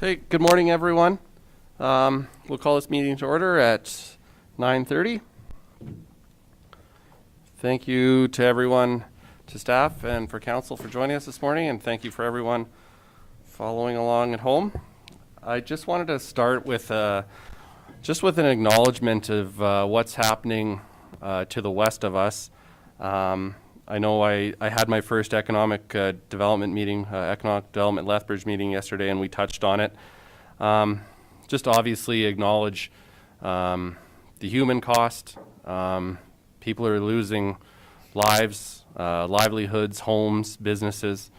Okay, good morning, everyone. We'll call this meeting to order at 9:30. Thank you to everyone, to staff and for council for joining us this morning, and thank you for everyone following along at home. I just wanted to start with an acknowledgement of what's happening to the west of us. I know I had my first economic development meeting, economic development Lethbridge meeting yesterday, and we touched on it. Just obviously acknowledge the human cost. People are losing lives, livelihoods, homes, businesses.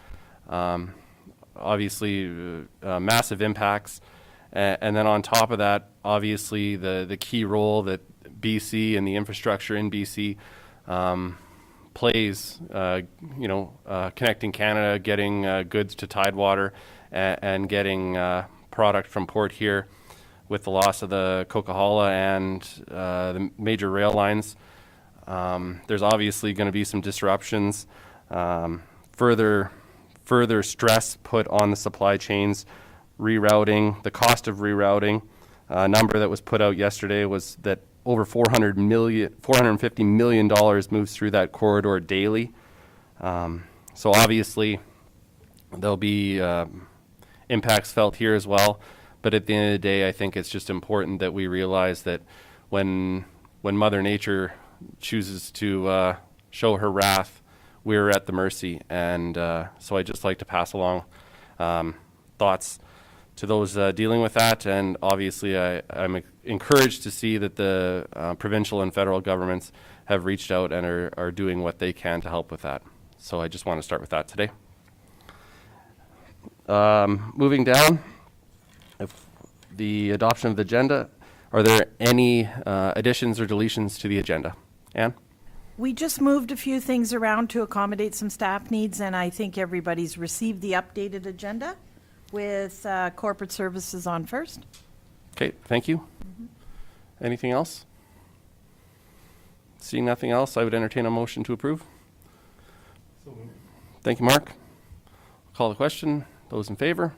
Obviously, massive impacts. And then on top of that, obviously the key role that BC and the infrastructure in BC plays, connecting Canada, getting goods to Tidewater, and getting product from port here with the loss of the Coquihalla and the major rail lines. There's obviously going to be some disruptions, further stress put on the supply chains, rerouting, the cost of rerouting. A number that was put out yesterday was that over $450 million moves through that corridor daily. So obviously there'll be impacts felt here as well. But at the end of the day, I think it's just important that we realize that when Mother Nature chooses to show her wrath, we're at the mercy. And so I'd just like to pass along thoughts to those dealing with that. And obviously I'm encouraged to see that the provincial and federal governments have reached out and are doing what they can to help with that. So I just want to start with that today. Moving down, the adoption of the agenda. Are there any additions or deletions to the agenda? Anne? We just moved a few things around to accommodate some staff needs, and I think everybody's received the updated agenda with corporate services on first. Okay, thank you. Anything else? Seeing nothing else, I would entertain a motion to approve. Thank you, Mark. Call the question. Those in favor?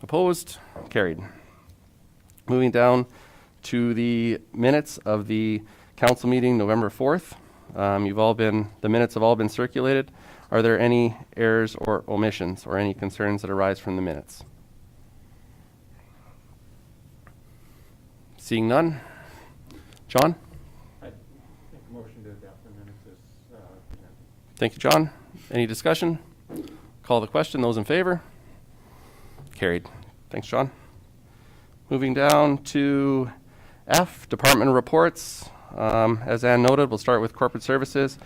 Opposed? Carried. Moving down to the minutes of the council meeting November 4th. The minutes have all been circulated. Are there any errors or omissions or any concerns that arise from the minutes? Seeing none. John? I make a motion to adopt the minutes as presented. Thank you, John. Any discussion? Call the question. Those in favor? Carried. Thanks, John. Moving down to F, Department Reports. As Ann noted, we'll start with Corporate Services.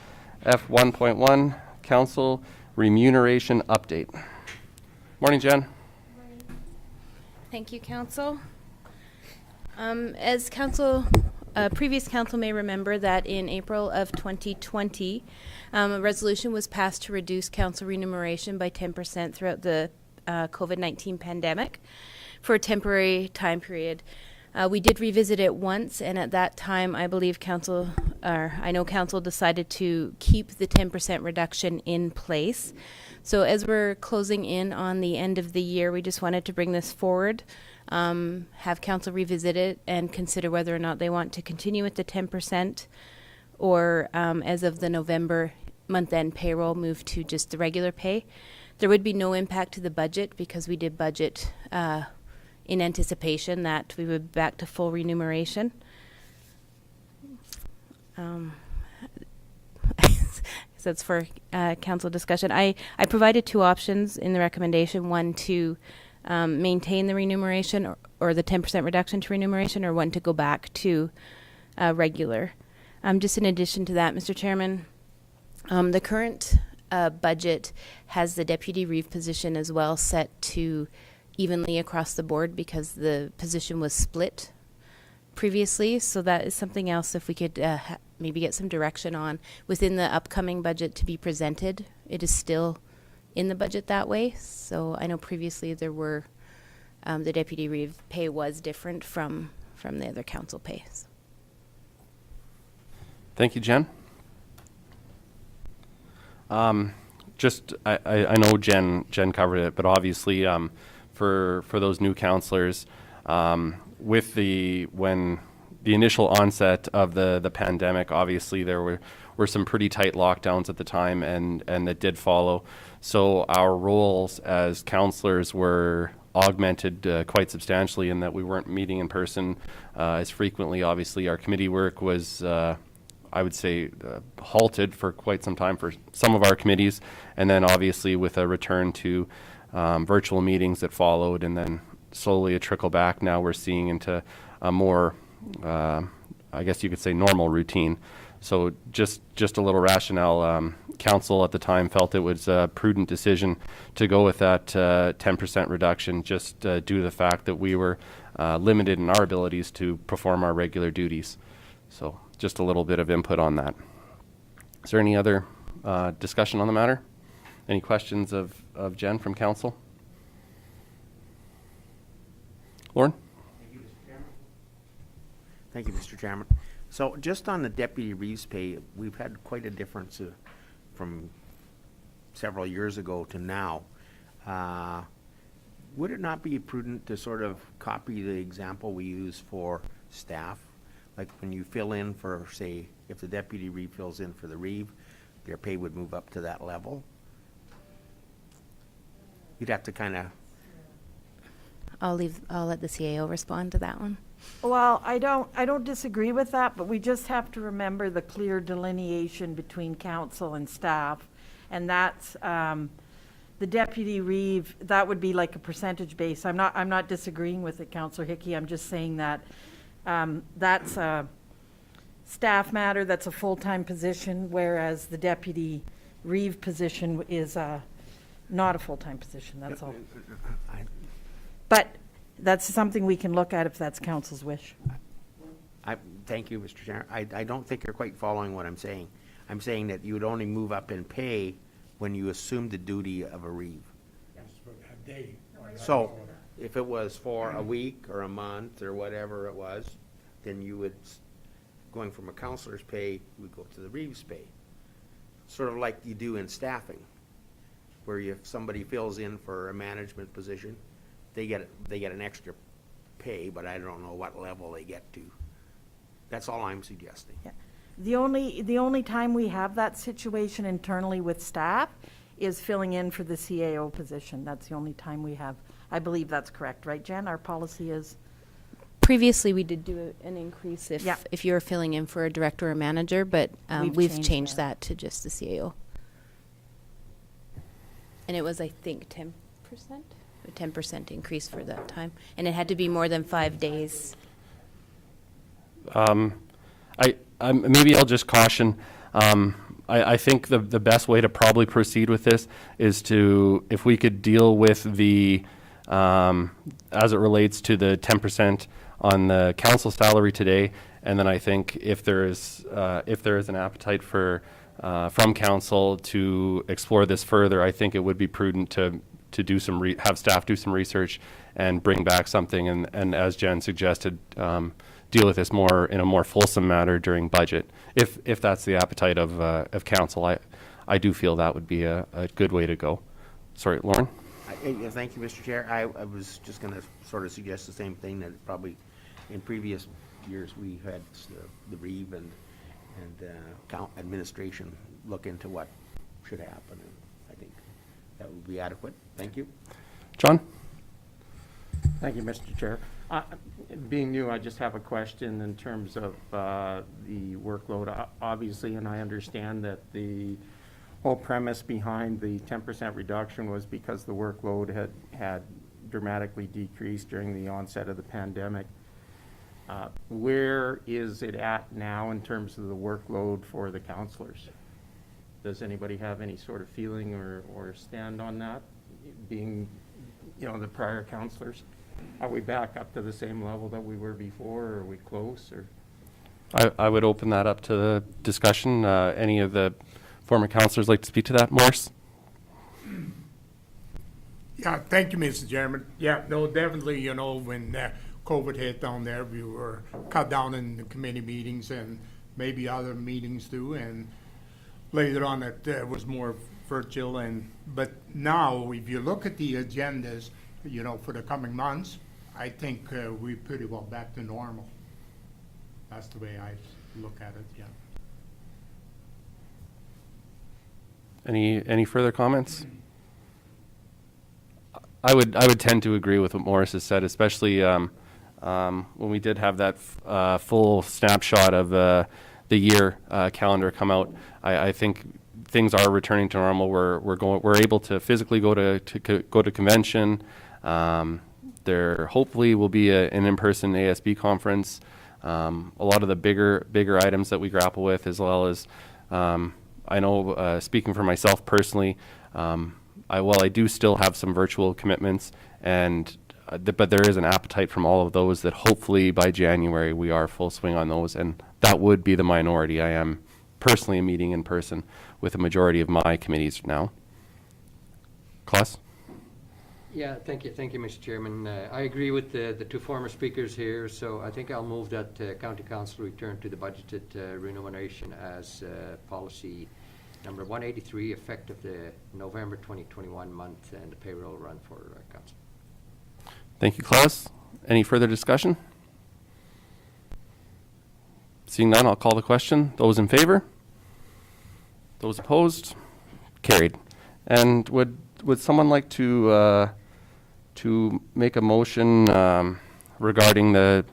F1.1, Council Remuneration Update. Morning, Jen. Morning. Thank you, Council. As previous Council may remember that in April of 2020, a resolution was passed to reduce Council remuneration by 10% throughout the COVID-19 pandemic for a temporary time period. We did revisit it once, and at that time, I believe Council decided to keep the 10% reduction in place. So as we're closing in on the end of the year, we just wanted to bring this forward, have Council revisit it, and consider whether or not they want to continue with the 10%, or as of the November month-end payroll, move to just the regular pay. There would be no impact to the budget because we did budget in anticipation that we would be back to full remuneration. So that's for council discussion. I provided two options in the recommendation: one to maintain the remuneration or the 10% reduction to remuneration, or one to go back to regular. Just in addition to that, Mr. Chairman, the current budget has the deputy reeve position as well set to evenly across the board because the position was split previously. So that is something else if we could maybe get some direction on within the upcoming budget to be presented. It is still in the budget that way. So I know previously there were the deputy reeve pay was different from the other council pays. Thank you, Jen. I know Jen covered it, but obviously for those new councillors. With when the initial onset of the pandemic, obviously there were some pretty tight lockdowns at the time, and that did follow. So our roles as councillors were augmented quite substantially in that we weren't meeting in person as frequently. Obviously, our committee work was, I would say, halted for quite some time for some of our committees, and then obviously with a return to virtual meetings that followed, and then slowly a trickle back. Now we're seeing into a more, I guess you could say, normal routine. So just a little rationale. Council at the time felt it was a prudent decision to go with that 10% reduction, just due to the fact that we were limited in our abilities to perform our regular duties. So just a little bit of input on that. Is there any other discussion on the matter? Any questions of Jen from Council? Lauren? Thank you, Mr. Chairman. So just on the Deputy Reeves pay, we've had quite a difference from several years ago to now. Would it not be prudent to sort of copy the example we use for staff? Like when you fill in for, say, if the Deputy Reeve fills in for the Reeve, their pay would move up to that level? You'd have to kind of... I'll let the CAO respond to that one. Well, I don't disagree with that, but we just have to remember the clear delineation between council and staff. And that's, the Deputy Reeve, that would be like a percentage base. I'm not disagreeing with it, Councillor Hickey. I'm just saying that that's a staff matter, that's a full-time position, whereas the Deputy Reeve position is not a full-time position, that's all. But that's something we can look at if that's council's wish. Thank you, Mr. Chairman. I don't think you're quite following what I'm saying. I'm saying that you would only move up in pay when you assume the duty of a Reeve. So if it was for a week or a month or whatever it was, then you would, going from a councillor's pay, you would go to the Reeves pay. Sort of like you do in staffing, where if somebody fills in for a management position, they get an extra pay, but I don't know what level they get to. That's all I'm suggesting. Yeah. The only time we have that situation internally with staff is filling in for the CAO position. That's the only time we have. I believe that's correct, right, Jen? Our policy is... Previously, we did do an increase Yeah. if you were filling in for a director or manager, but we've changed that. that to just the CAO. And it was, I think, 10%? A 10% increase for that time. And it had to be more than 5 days. Maybe I'll just caution. I think the best way to probably proceed with this is to, if we could deal with the, as it relates to the 10% on the council salary today, and then I think if there is an appetite for from council to explore this further, I think it would be prudent to do have staff do some research and bring back something, and as Jen suggested, deal with this in a more fulsome manner during budget. If that's the appetite of council, I do feel that would be a good way to go. Sorry, Lauren? Thank you, Mr. Chair. I was just going to sort of suggest the same thing, that probably in previous years we had the Reeve and administration look into what should happen. And I think that would be adequate. Thank you. John? Thank you, Mr. Chair. Being new, I just have a question in terms of the workload. Obviously, and I understand that the whole premise behind the 10% reduction was because the workload had dramatically decreased during the onset of the pandemic. Where is it at now in terms of the workload for the councillors? Does anybody have any sort of feeling or stand on that, being, the prior councillors? Are we back up to the same level that we were before, or are we close? Or I would open that up to the discussion. Any of the former councillors like to speak to that? Morris? Yeah, thank you, Mr. Chairman. Yeah, no, definitely, when COVID hit down there, we were cut down in the committee meetings and maybe other meetings too, and later on it was more virtual. But now, if you look at the agendas, for the coming months, I think we're pretty well back to normal. That's the way I look at it, yeah. Any further comments? I would tend to agree with what Morris has said, especially when we did have that full snapshot of the year calendar come out. I think things are returning to normal. We're able to physically go to convention. There hopefully will be an in-person ASB conference. A lot of the bigger items that we grapple with, as well as I know, speaking for myself personally, I do still have some virtual commitments, and but there is an appetite from all of those that hopefully by January we are full swing on those, and that would be the minority. I am personally meeting in person with a majority of my committees now. Klaus? Yeah, thank you, Mr. Chairman. I agree with the two former speakers here, so I think I'll move that County Council return to the budgeted remuneration as policy number 183, effective the November 2021 month, and the payroll run for Council. Thank you, Klaus. Any further discussion? Seeing none, I'll call the question. Those in favor? Those opposed? Carried. And would someone like to make a motion regarding the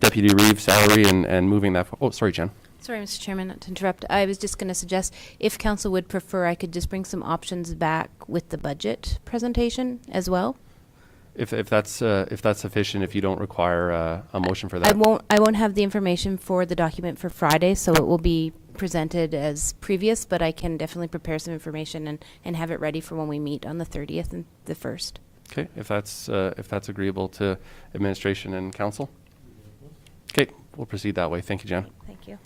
Deputy Reeve salary and moving that? Oh, sorry, Jen. Sorry, Mr. Chairman, not to interrupt. I was just going to suggest, if council would prefer, I could just bring some options back with the budget presentation as well. If that's sufficient, if you don't require a motion for that. I won't have the information for the document for Friday, so it will be presented as previous, but I can definitely prepare some information and have it ready for when we meet on the 30th and the 1st. Okay, if that's agreeable to administration and council. Okay, we'll proceed that way. Thank you, Jen. Thank you.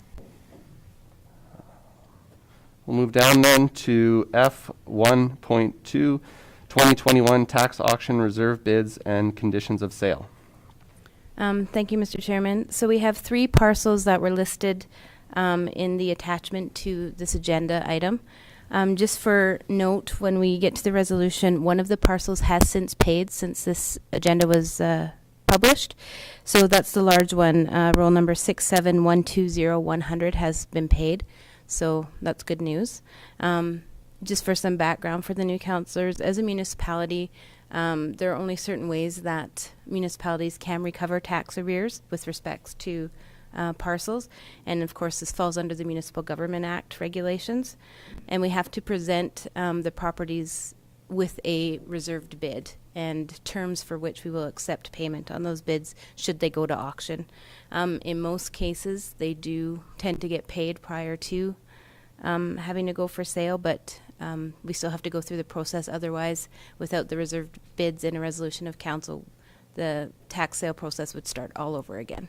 We'll move down then to F1.2, 2021 tax auction reserve bids and conditions of sale. Thank you, Mr. Chairman. So we have 3 parcels that were listed in the attachment to this agenda item. Just for note, when we get to the resolution, one of the parcels has since paid since this agenda was published. So that's the large one. Roll number 67120-100 has been paid. So that's good news. Just for some background for the new councillors, as a municipality, there are only certain ways that municipalities can recover tax arrears with respects to parcels. And of course, this falls under the Municipal Government Act regulations. And we have to present the properties with a reserved bid and terms for which we will accept payment on those bids should they go to auction. In most cases, they do tend to get paid prior to having to go for sale, but we still have to go through the process. Otherwise, without the reserved bids and a resolution of council, the tax sale process would start all over again.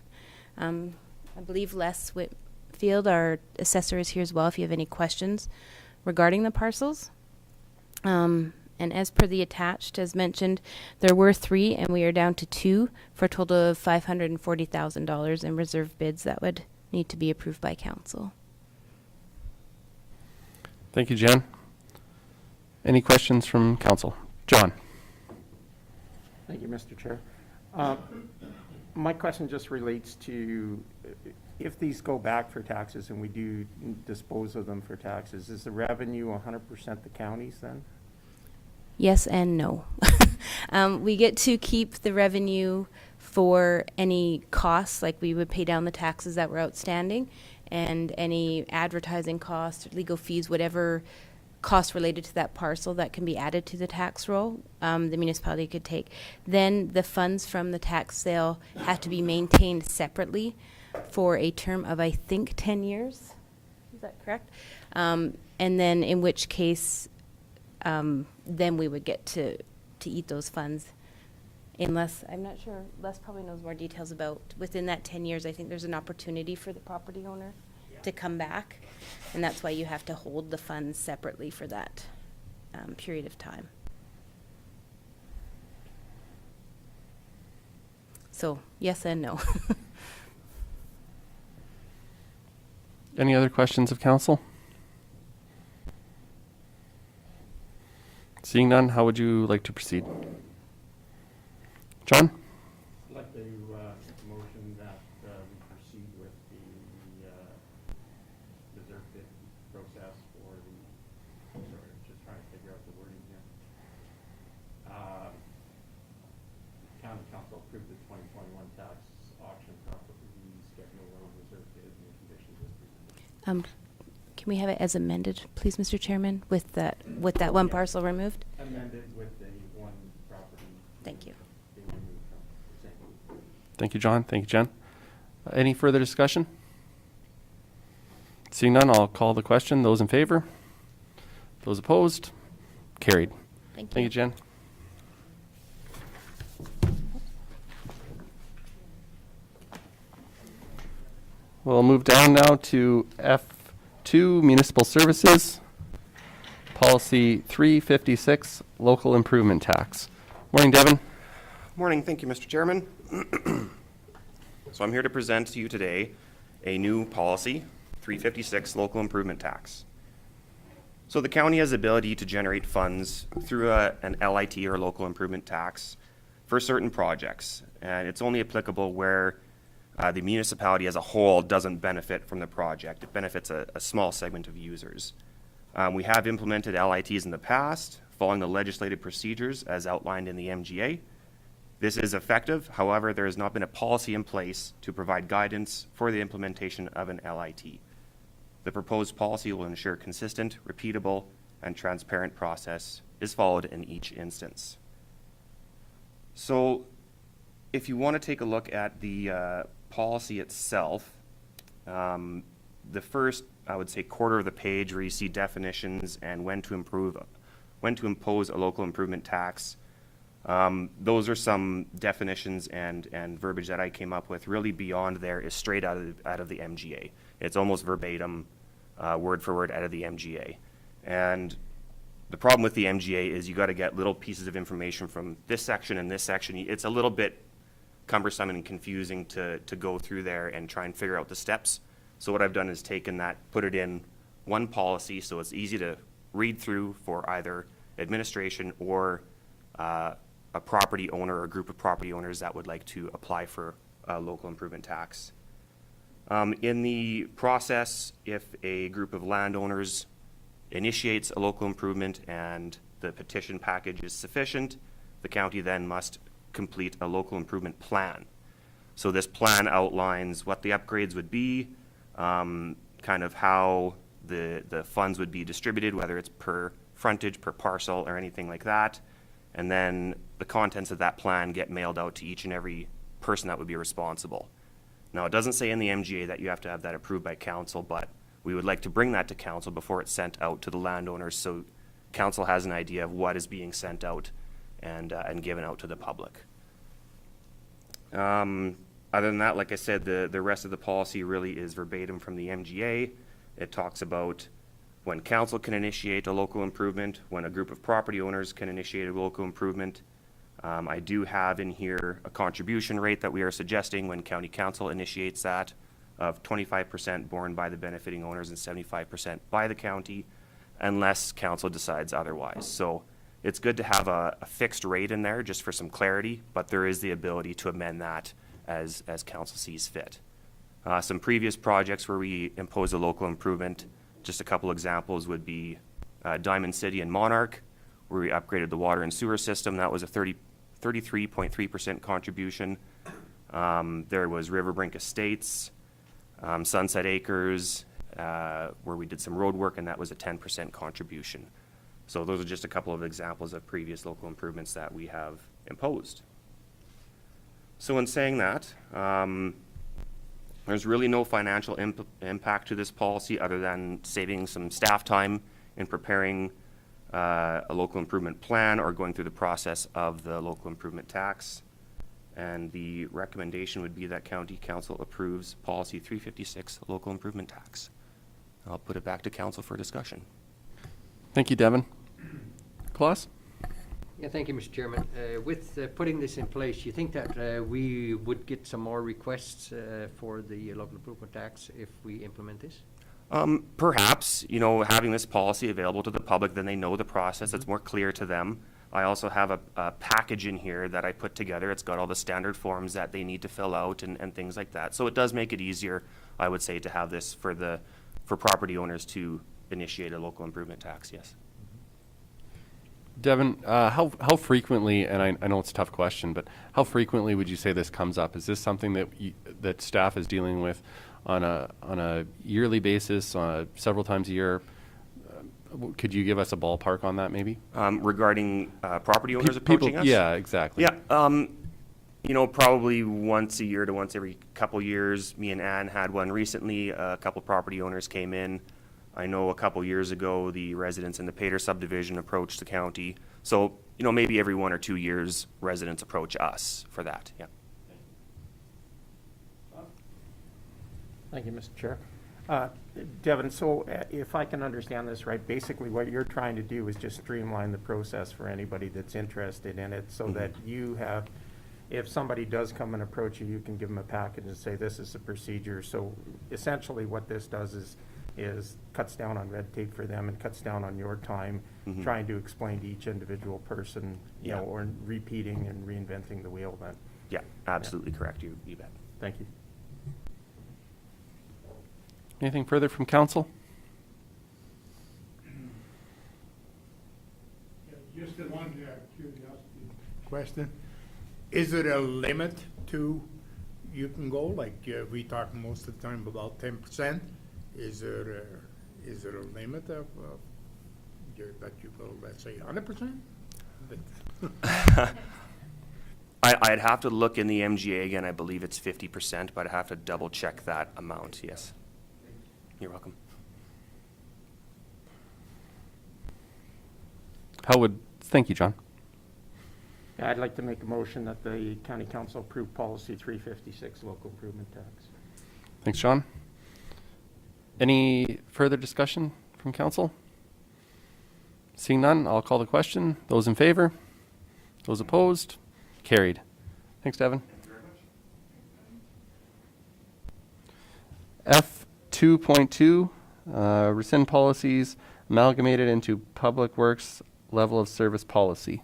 I believe Les Whitfield, our assessor, is here as well if you have any questions regarding the parcels. And as per the attached, as mentioned, there were 3 and we are down to 2 for a total of $540,000 in reserve bids that would need to be approved by council. Thank you, Jen. Any questions from council? John. Thank you, Mr. Chair. My question just relates to if these go back for taxes and we do dispose of them for taxes, is the revenue 100% the county's then? Yes and no. We get to keep the revenue for any costs, like we would pay down the taxes that were outstanding, and any advertising costs, legal fees, whatever cost related to that parcel that can be added to the tax roll, the municipality could take. Then the funds from the tax sale have to be maintained separately for a term of, I think, 10 years. Is that correct? And then in which case, then we would get to eat those funds. Unless, I'm not sure, Les probably knows more details about, within that 10 years, I think there's an opportunity for the property owner to come back. And that's why you have to hold the funds separately for that period of time. So, yes and no. Any other questions of council? Seeing none, how would you like to proceed? John? I'd like to motion that we proceed with the reserve bid process for the, sorry, just trying to figure out the wording here. County Council approved the 2021 tax auction property schedule of reserve bid and the conditions as presented. Can we have it as amended, please, Mr. Chairman, with that one parcel removed? Amended with the one property. Thank you. Being removed from the same. Thank you, John. Thank you, Jen. Any further discussion? Seeing none, I'll call the question. Those in favor? Those opposed? Carried. Thank you. Thank you, Jen. We'll move down now to F2, Municipal Services, Policy 356, Local Improvement Tax. Morning, Devin. Morning, thank you, Mr. Chairman. So I'm here to present to you today a new policy, 356 Local Improvement Tax. So the county has the ability to generate funds through an LIT or local improvement tax for certain projects, and it's only applicable where the municipality as a whole doesn't benefit from the project. It benefits a small segment of users. We have implemented LITs in the past, following the legislative procedures as outlined in the MGA. This is effective. However, there has not been a policy in place to provide guidance for the implementation of an LIT. The proposed policy will ensure consistent, repeatable, and transparent process is followed in each instance. So if you want to take a look at the policy itself, the first, I would say, quarter of the page where you see definitions and when to impose a local improvement tax, those are some definitions and verbiage that I came up with. Really beyond there is straight out of the MGA. It's almost verbatim, word for word out of the MGA. And the problem with the MGA is you got to get little pieces of information from this section and this section. It's a little bit cumbersome and confusing to go through there and try and figure out the steps. So what I've done is taken that, put it in one policy so it's easy to read through for either administration or a property owner or a group of property owners that would like to apply for a local improvement tax. In the process, if a group of landowners initiates a local improvement and the petition package is sufficient, the county then must complete a local improvement plan. So this plan outlines what the upgrades would be, kind of how the funds would be distributed, whether it's per frontage, per parcel, or anything like that. And then the contents of that plan get mailed out to each and every person that would be responsible. Now, it doesn't say in the MGA that you have to have that approved by council, but we would like to bring that to council before it's sent out to the landowners so council has an idea of what is being sent out and given out to the public. Other than that, like I said, the rest of the policy really is verbatim from the MGA. It talks about when council can initiate a local improvement, when a group of property owners can initiate a local improvement. I do have in here a contribution rate that we are suggesting when county council initiates that of 25% borne by the benefiting owners and 75% by the county, unless council decides otherwise. So it's good to have a fixed rate in there just for some clarity, but there is the ability to amend that as council sees fit. Some previous projects where we impose a local improvement, just a couple examples would be Diamond City and Monarch, where we upgraded the water and sewer system. That was a 33.3% contribution. There was Riverbrink Estates, Sunset Acres, where we did some road work, and that was a 10% contribution. So those are just a couple of examples of previous local improvements that we have imposed. So in saying that, there's really no financial impact to this policy other than saving some staff time in preparing a local improvement plan or going through the process of the local improvement tax. And the recommendation would be that County Council approves Policy 356, Local Improvement Tax. I'll put it back to Council for discussion. Thank you, Devin. Klaus? Yeah, thank you, Mr. Chairman. With putting this in place, you think that we would get some more requests for the local improvement tax if we implement this? Perhaps, you know, having this policy available to the public, then they know the process, it's more clear to them. I also have a package in here that I put together. It's got all the standard forms that they need to fill out and things like that. So it does make it easier, I would say, to have this for property owners to initiate a local improvement tax, yes. Devin, how frequently, and I know it's a tough question, but how frequently would you say this comes up? Is this something that that staff is dealing with on a yearly basis, several times a year? Could you give us a ballpark on that, maybe? Regarding property owners approaching us? Yeah, exactly. Yeah, you know, probably once a year to once every couple years. Me and Ann had one recently. A couple property owners came in. I know a couple years ago, the residents in the Pater subdivision approached the county. So, you know, maybe every 1 or 2 years, residents approach us for that, yeah. Thank you, Mr. Chair. Devin, so if I can understand this right, basically what you're trying to do is just streamline the process for anybody that's interested in it so that you have, if somebody does come and approach you, you can give them a package and say, this is the procedure. So essentially what this does is cuts down on red tape for them and cuts down on your time trying to explain to each individual person, you know, or repeating and reinventing the wheel then. Yeah, absolutely correct, you bet. Thank you. Anything further from council? Just the one curiosity question. Is there a limit to you can go? Like we talk most of the time about 10%. Is there a limit of that you go, let's say, 100%? I'd have to look in the MGA again. I believe it's 50%, but I'd have to double check that amount, yes. You're welcome. Thank you, John. Yeah, I'd like to make a motion that the county council approve policy 356, local improvement tax. Thanks, John. Any further discussion from council? Seeing none, I'll call the question. Those in favor? Those opposed? Carried. Thanks, Devin. F2.2, rescind policies amalgamated into public works level of service policy.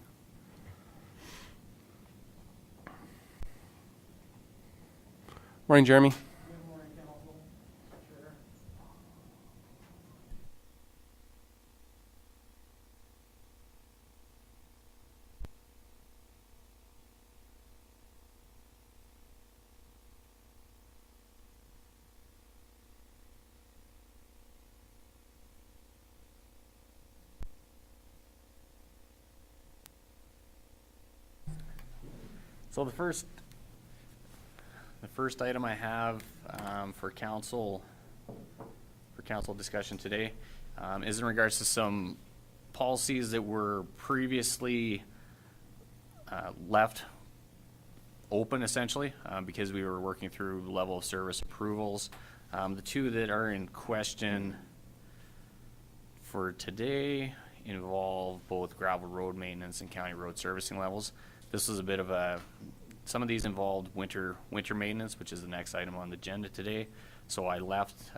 Morning, Jeremy. So the first item I have for council discussion today is in regards to some policies that were previously left open essentially because we were working through level of service approvals. The two that are in question for today involve both gravel road maintenance and county road servicing levels. This was a bit of some of these involved winter maintenance, which is the next item on the agenda today. So I left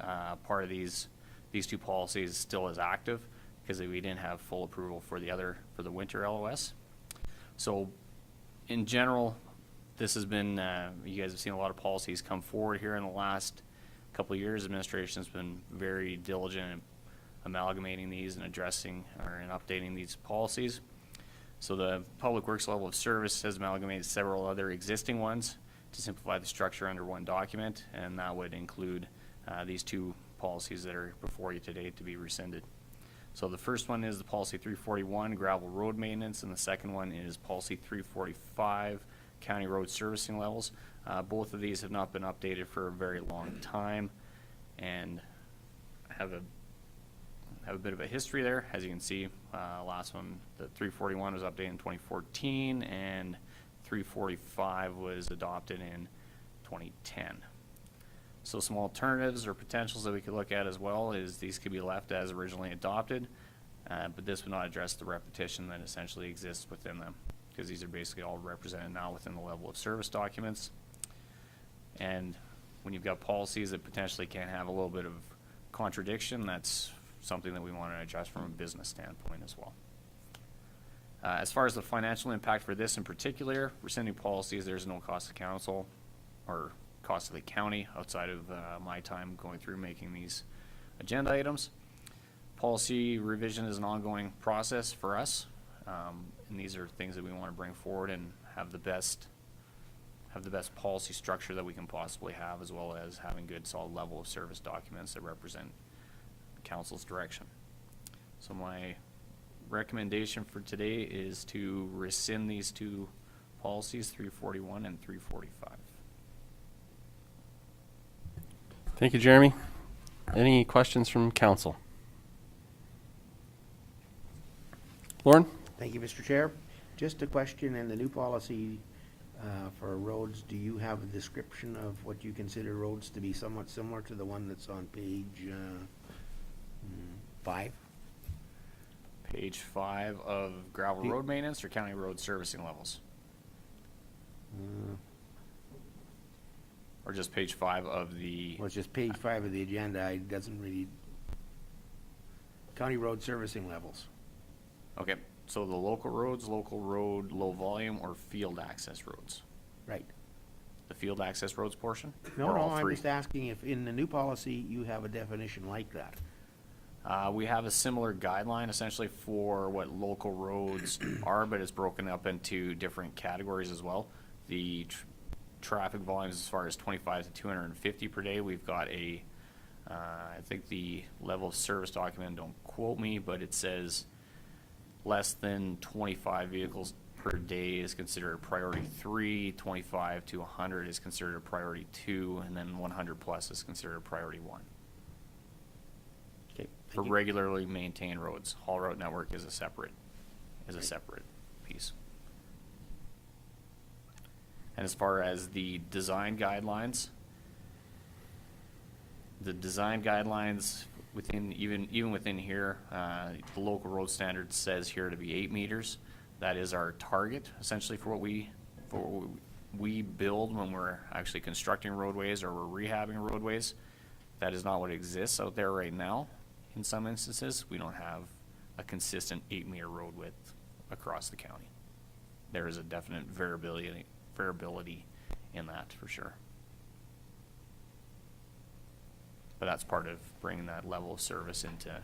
part of these two policies still as active because we didn't have full approval for the winter LOS. So in general, this has been, you guys have seen a lot of policies come forward here in the last couple of years. Administration has been very diligent in amalgamating these and addressing and updating these policies. So the Public Works level of service has amalgamated several other existing ones to simplify the structure under one document, and that would include these two policies that are before you today to be rescinded. So the first one is the policy 341, gravel road maintenance, and the second one is policy 345, county road servicing levels. Both of these have not been updated for a very long time and have a bit of a history there. As you can see, last one, the 341 was updated in 2014 and 345 was adopted in 2010. So some alternatives or potentials that we could look at as well is these could be left as originally adopted, but this would not address the repetition that essentially exists within them because these are basically all represented now within the level of service documents. And when you've got policies that potentially can have a little bit of contradiction, that's something that we want to adjust from a business standpoint as well. As far as the financial impact for this in particular, rescinding policies, there's no cost to council or cost to the county outside of my time going through making these agenda items. Policy revision is an ongoing process for us, and these are things that we want to bring forward and have the best policy structure that we can possibly have, as well as having good solid level of service documents that represent council's direction. So my recommendation for today is to rescind these two policies, 341 and 345. Thank you, Jeremy. Any questions from council? Lauren? Thank you, Mr. Chair. Just a question, in the new policy for roads, do you have a description of what you consider roads to be somewhat similar to the one that's on page 5? Page 5 of gravel road maintenance or county road servicing levels? Or just page 5 of the, Well, it's just page 5 of the agenda. It doesn't really, county road servicing levels. okay, so the local roads, local road, low volume, or field access roads? Right. The field access roads portion? No, Or no, all I'm three? just asking if in the new policy you have a definition like that. We have a similar guideline essentially for what local roads are, but it's broken up into different categories as well. The traffic volumes as far as 25 to 250 per day, we've got a, I think the level of service document, don't quote me, but it says less than 25 vehicles per day is considered a priority 3, 25 to 100 is considered a priority 2, and then 100 plus is considered a priority 1. Okay. For regularly maintained roads. Haul road network is a separate piece. And as far as the design guidelines within, even within here, the local road standard says here to be 8 meters. That is our target essentially for what we build when we're actually constructing roadways or we're rehabbing roadways. That is not what exists out there right now. In some instances, we don't have a consistent 8-meter road width across the county. There is a definite variability in that for sure. But that's part of bringing that level of service into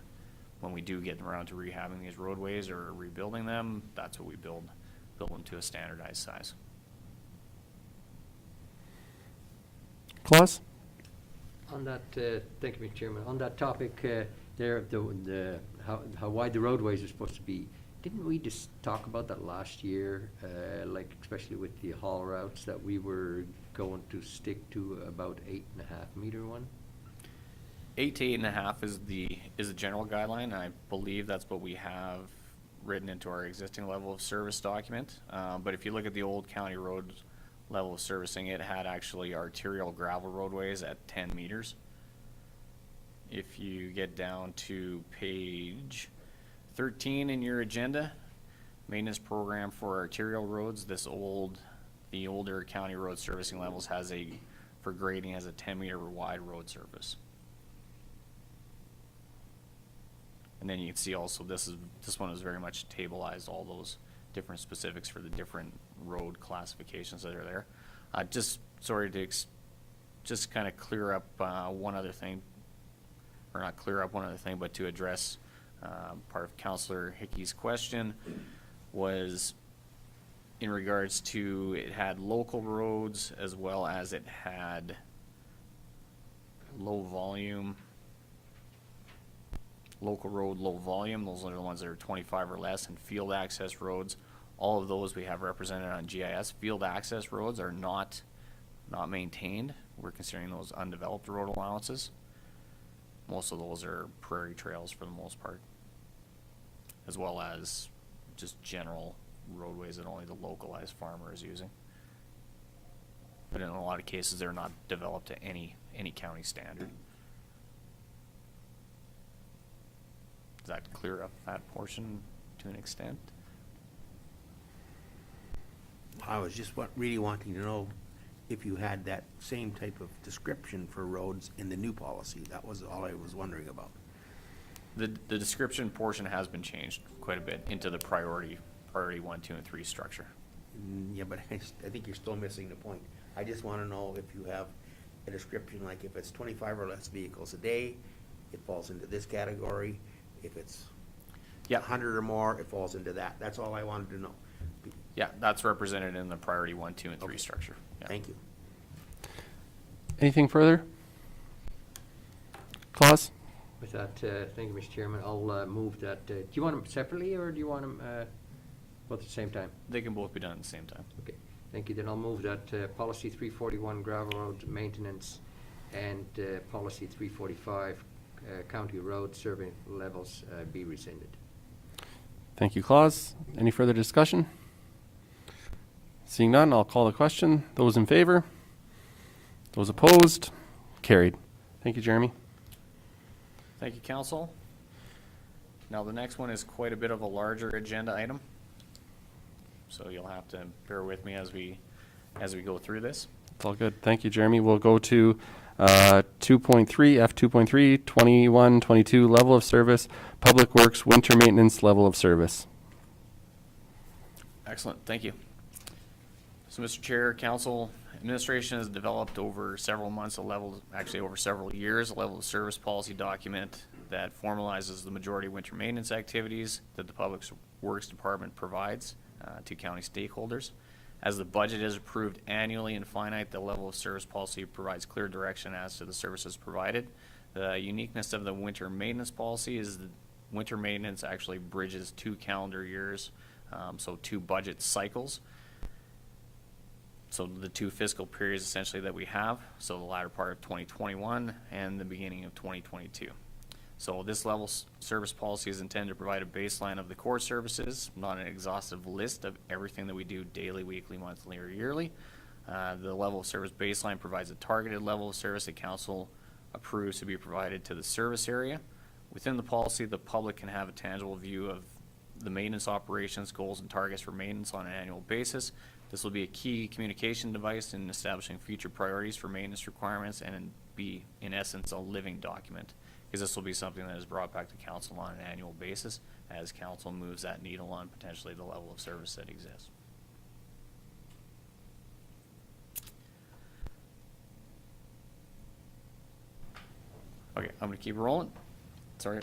when we do get around to rehabbing these roadways or rebuilding them. That's what we build them to a standardized size. Claus? On that, thank you, Mr. Chairman. On that topic, there, how wide the roadways are supposed to be. Didn't we just talk about that last year, like especially with the haul routes, that we were going to stick to about 8.5 meter one? 8 to 8.5 is the general guideline, and I believe that's what we have written into our existing level of service document. But if you look at the old county road level of servicing, it had actually arterial gravel roadways at 10 meters. If you get down to page 13 in your agenda, maintenance program for arterial roads, the older county road servicing levels for grading has a 10-meter wide road surface. And then you can see also this one is very much tableized, all those different specifics for the different road classifications that are there. Just kind of clear up one other thing, or not clear up one other thing, but to address part of Councillor Hickey's question was in regards to it had local roads as well as it had low volume. Local road, low volume, those are the ones that are 25 or less, and field access roads, all of those we have represented on GIS. Field access roads are not maintained. We're considering those undeveloped road allowances. Most of those are prairie trails for the most part, as well as just general roadways that only the localized farmer is using. But in a lot of cases, they're not developed to any county standard. Does that clear up that portion to an extent? I was just really wanting to know if you had that same type of description for roads in the new policy. That was all I was wondering about. The description portion has been changed quite a bit into the priority 1, 2, and 3 structure. Yeah, but I think you're still missing the point. I just want to know if you have a description, like if it's 25 or less vehicles a day, it falls into this category. If it's Yeah. 100 or more, it falls into that. That's all I wanted to know. Yeah, that's represented in the priority 1, 2, and 3 structure. Yeah. Thank you. Anything further? Claus? With that, thank you, Mr. Chairman. I'll move that. Do you want them separately, or do you want them both at the same time? They can both be done at the same time. Okay, thank you. Then I'll move that policy 341 gravel road maintenance and policy 345 county road survey levels be rescinded. Thank you, Claus. Any further discussion? Seeing none, I'll call the question. Those in favor? Those opposed? Carried. Thank you, Jeremy. Thank you, council. Now, the next one is quite a bit of a larger agenda item. So you'll have to bear with me as we go through this. It's all good. Thank you, Jeremy. We'll go to 2.3, F2.3, 21-22 level of service, Public Works winter maintenance level of service. Excellent, thank you. So, Mr. Chair, council, administration has developed over several months actually over several years, a level of service policy document that formalizes the majority of winter maintenance activities that the Public Works Department provides to county stakeholders. As the budget is approved annually and finite, the level of service policy provides clear direction as to the services provided. The uniqueness of the winter maintenance policy is that winter maintenance actually bridges 2 calendar years, so 2 budget cycles. So the 2 fiscal periods essentially that we have, so the latter part of 2021 and the beginning of 2022. So this level service policy is intended to provide a baseline of the core services, not an exhaustive list of everything that we do daily, weekly, monthly, or yearly. The level of service baseline provides a targeted level of service that council approves to be provided to the service area. Within the policy, the public can have a tangible view of the maintenance operations, goals, and targets for maintenance on an annual basis. This will be a key communication device in establishing future priorities for maintenance requirements and be, in essence, a living document, because this will be something that is brought back to council on an annual basis as council moves that needle on potentially the level of service that exists. Okay, I'm going to keep rolling. Sorry.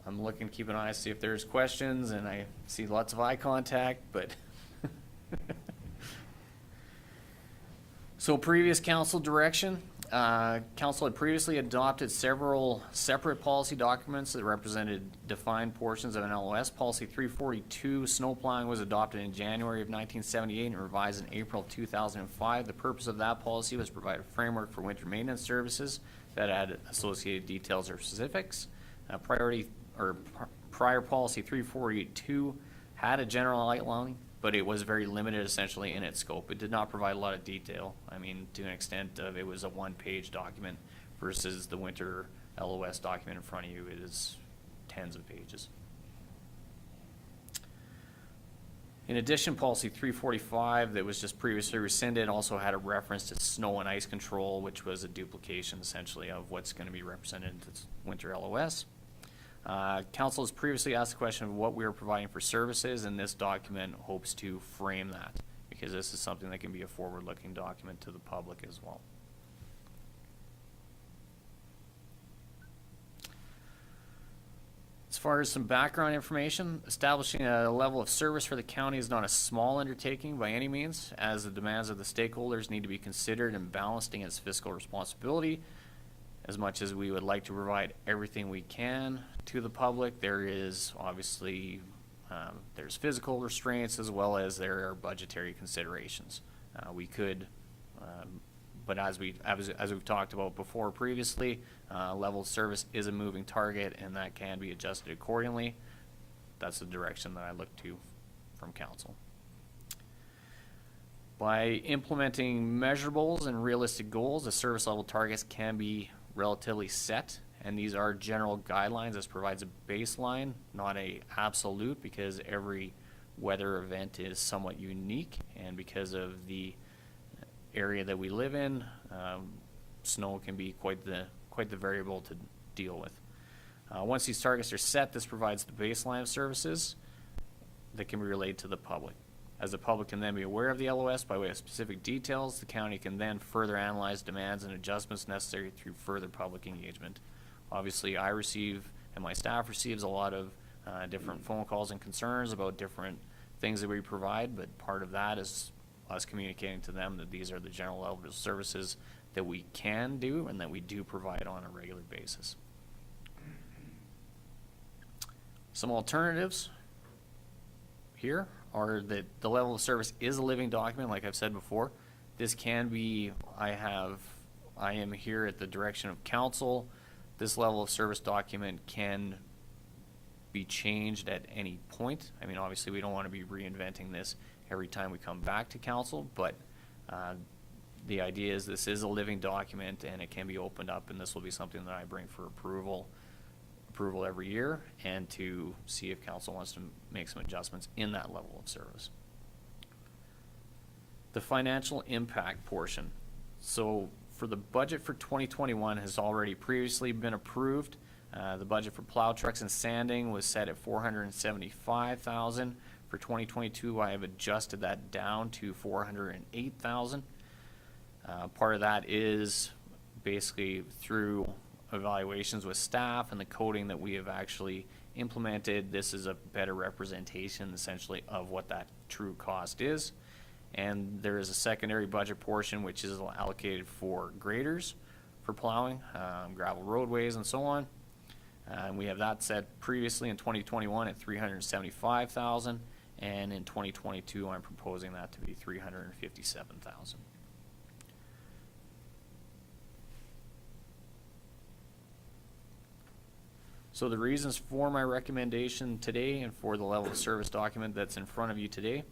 I'm looking, keep an eye, see if there's questions, and I see lots of eye contact, but so previous council direction, council had previously adopted several separate policy documents that represented defined portions of an LOS. Policy 342, snow plowing, was adopted in January of 1978 and revised in April of 2005. The purpose of that policy was to provide a framework for winter maintenance services that had associated details or specifics. Prior policy 342 had a general outline, but it was very limited essentially in its scope. It did not provide a lot of detail. I mean, to an extent of it was a 1-page document versus the winter LOS document in front of you. It is tens of pages. In addition, policy 345 that was just previously rescinded also had a reference to snow and ice control, which was a duplication essentially of what's going to be represented in this winter LOS. Council has previously asked the question of what we are providing for services, and this document hopes to frame that, because this is something that can be a forward-looking document to the public as well. As far as some background information, establishing a level of service for the county is not a small undertaking by any means, as the demands of the stakeholders need to be considered in balancing its fiscal responsibility. As much as we would like to provide everything we can to the public, there is obviously there's physical restraints as well as there are budgetary considerations. We could, but as we've talked about before previously, level of service is a moving target, and that can be adjusted accordingly. That's the direction that I look to from council. By implementing measurables and realistic goals, the service level targets can be relatively set, and these are general guidelines. This provides a baseline, not a absolute, because every weather event is somewhat unique, and because of the area that we live in, snow can be quite the variable to deal with. Once these targets are set, this provides the baseline of services that can be relayed to the public. As the public can then be aware of the LOS by way of specific details, the county can then further analyze demands and adjustments necessary through further public engagement. Obviously, I receive and my staff receives a lot of different phone calls and concerns about different things that we provide, but part of that is us communicating to them that these are the general level of services that we can do and that we do provide on a regular basis. Some alternatives here are that the level of service is a living document, like I've said before. This can be, I am here at the direction of council. This level of service document can be changed at any point. I mean, obviously we don't want to be reinventing this every time we come back to council, but the idea is this is a living document and it can be opened up, and this will be something that I bring for approval every year, and to see if council wants to make some adjustments in that level of service. The financial impact portion. So for the budget for 2021 has already previously been approved. The budget for plow trucks and sanding was set at $475,000. For 2022, I have adjusted that down to $408,000. Part of that is basically through evaluations with staff and the coding that we have actually implemented. This is a better representation essentially of what that true cost is. And there is a secondary budget portion which is allocated for graders for plowing, gravel roadways and so on. And we have that set previously in 2021 at $375,000, and in 2022 I'm proposing that to be $357,000. So the reasons for my recommendation today and for the level of service document that's in front of you today: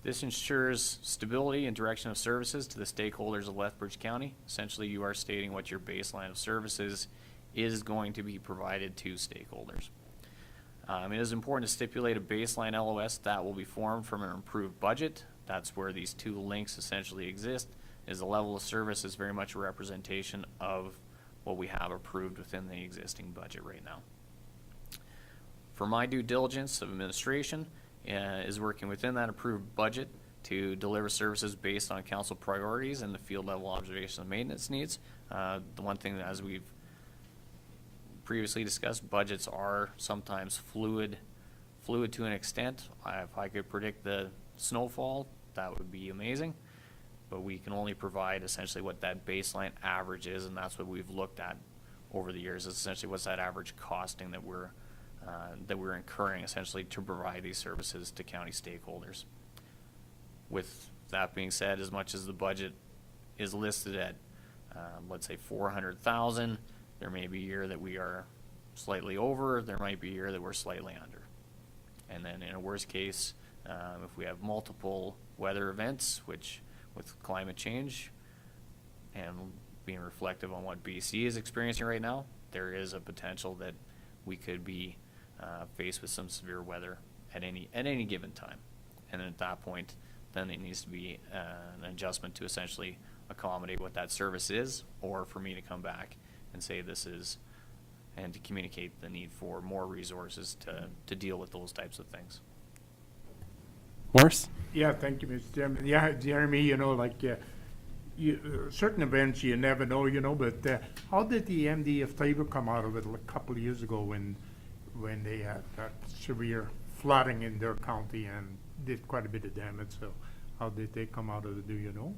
this ensures stability and direction of services to the stakeholders of Lethbridge County. Essentially, you are stating what your baseline of services is going to be provided to stakeholders. It is important to stipulate a baseline LOS that will be formed from an improved budget. That's where these two links essentially exist, is the level of service is very much a representation of what we have approved within the existing budget right now. For my due diligence of administration, is working within that approved budget to deliver services based on council priorities and the field level observation and maintenance needs. The one thing that, as we've previously discussed, budgets are sometimes fluid to an extent. If I could predict the snowfall, that would be amazing, but we can only provide essentially what that baseline average is, and that's what we've looked at over the years, is essentially what's that average costing that we're incurring essentially to provide these services to county stakeholders. With that being said, as much as the budget is listed at let's say $400,000, there may be a year that we are slightly over, there might be a year that we're slightly under. And then in a worst case, if we have multiple weather events, which with climate change and being reflective on what BC is experiencing right now, there is a potential that we could be faced with some severe weather at any given time. And then at that point, then it needs to be an adjustment to essentially accommodate what that service is, or for me to come back and say this is, and to communicate the need for more resources to deal with those types of things. Morris? Yeah, thank you, Mr. Chairman. Yeah, Jeremy, certain events you never know, but how did the MD of Faber come out of it a couple of years ago when they had that severe flooding in their county and did quite a bit of damage? So how did they come out of it, do you know?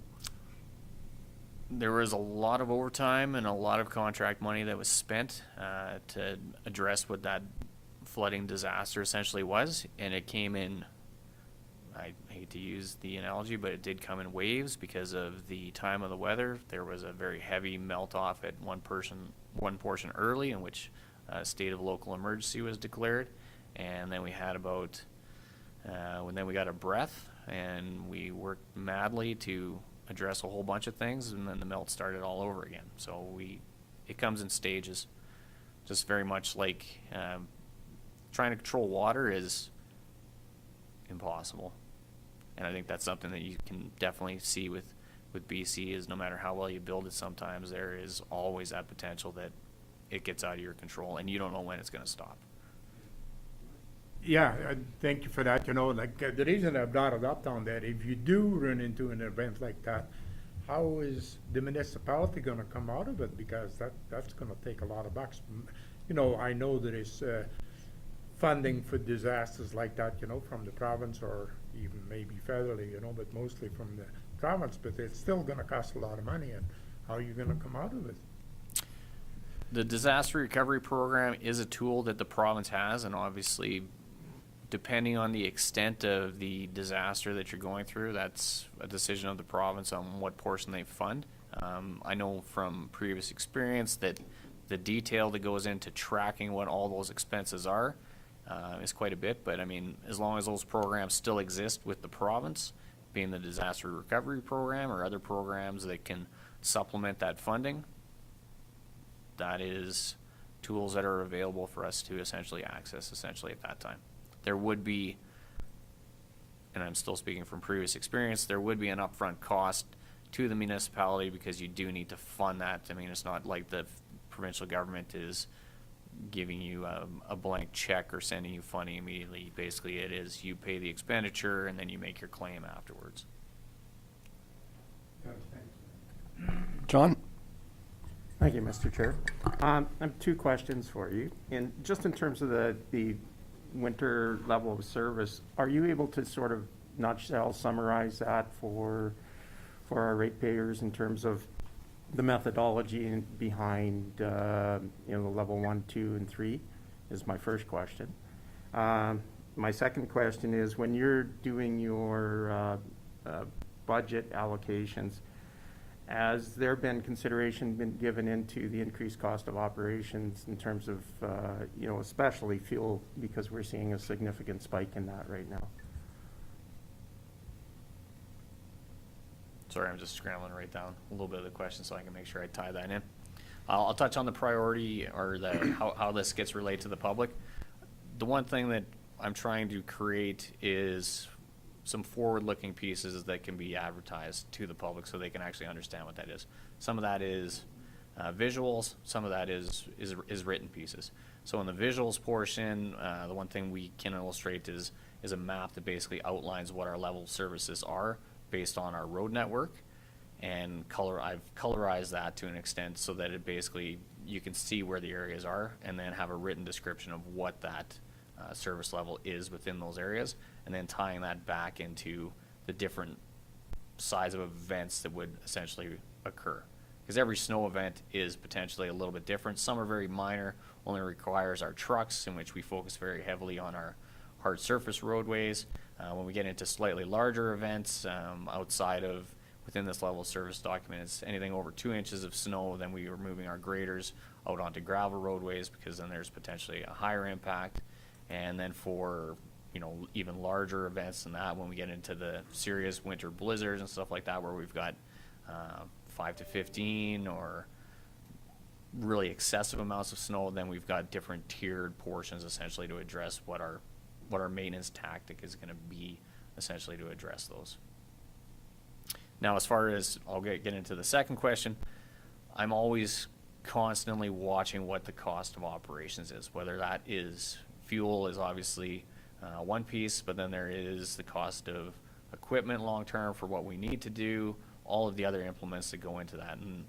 There was a lot of overtime and a lot of contract money that was spent to address what that flooding disaster essentially was, and it came in, I hate to use the analogy, but it did come in waves because of the time of the weather. There was a very heavy melt off at one portion early, in which a state of local emergency was declared, and then we had then we got a breath, and we worked madly to address a whole bunch of things, and then the melt started all over again. So it comes in stages, just very much like trying to control water is impossible. And I think that's something that you can definitely see with with BC is no matter how well you build it, sometimes there is always that potential that it gets out of your control and you don't know when it's going to stop. Yeah, thank you for that. You know, like, the reason I brought it up down there, if you do run into an event like that, how is the municipality gonna come out of it? Because that's gonna take a lot of bucks. You know, I know there is funding for disasters like that, you know, from the province or even maybe federally, you know, but mostly from the province, but it's still gonna cost a lot of money, and how are you gonna come out of it? The disaster recovery program is a tool that the province has, and obviously, depending on the extent of the disaster that you're going through, that's a decision of the province on what portion they fund. I know from previous experience that the detail that goes into tracking what all those expenses are is quite a bit, but I mean, as long as those programs still exist with the province, being the disaster recovery program or other programs that can supplement that funding, that is tools that are available for us to essentially access essentially at that time. There would be, and I'm still speaking from previous experience, there would be an upfront cost to the municipality because you do need to fund that. I mean, it's not like the provincial government is giving you a blank check or sending you funding immediately. Basically, it is you pay the expenditure and then you make your claim afterwards. John? Thank you, Mr. Chair. I have two questions for you. And just in terms of the winter level of service, are you able to sort of nutshell summarize that for our ratepayers in terms of the methodology behind the level 1, 2, and 3 is my first question. My second question is, when you're doing your budget allocations, has there been consideration been given into the increased cost of operations in terms of, especially fuel, because we're seeing a significant spike in that right now? Sorry, I'm just scrambling to write down a little bit of the question so I can make sure I tie that in. I'll touch on the priority or how this gets relayed to the public. The one thing that I'm trying to create is some forward-looking pieces that can be advertised to the public so they can actually understand what that is. Some of that is visuals, some of that is written pieces. So in the visuals portion, the one thing we can illustrate is a map that basically outlines what our level of services are based on our road network, and I've colorized that to an extent so that it basically, you can see where the areas are and then have a written description of what that service level is within those areas, and then tying that back into the different size of events that would essentially occur. Because every snow event is potentially a little bit different. Some are very minor, only requires our trucks, in which we focus very heavily on our hard surface roadways. When we get into slightly larger events outside of within this level of service document, it's anything over 2 inches of snow, then we are moving our graders out onto gravel roadways, because then there's potentially a higher impact. And then for even larger events than that, when we get into the serious winter blizzards and stuff like that, where we've got 5 to 15 or really excessive amounts of snow, then we've got different tiered portions essentially to address what our maintenance tactic is going to be essentially to address those. Now, as far as I'll get into the second question, I'm always constantly watching what the cost of operations is, whether that is fuel is obviously one piece, but then there is the cost of equipment long-term for what we need to do, all of the other implements that go into that. And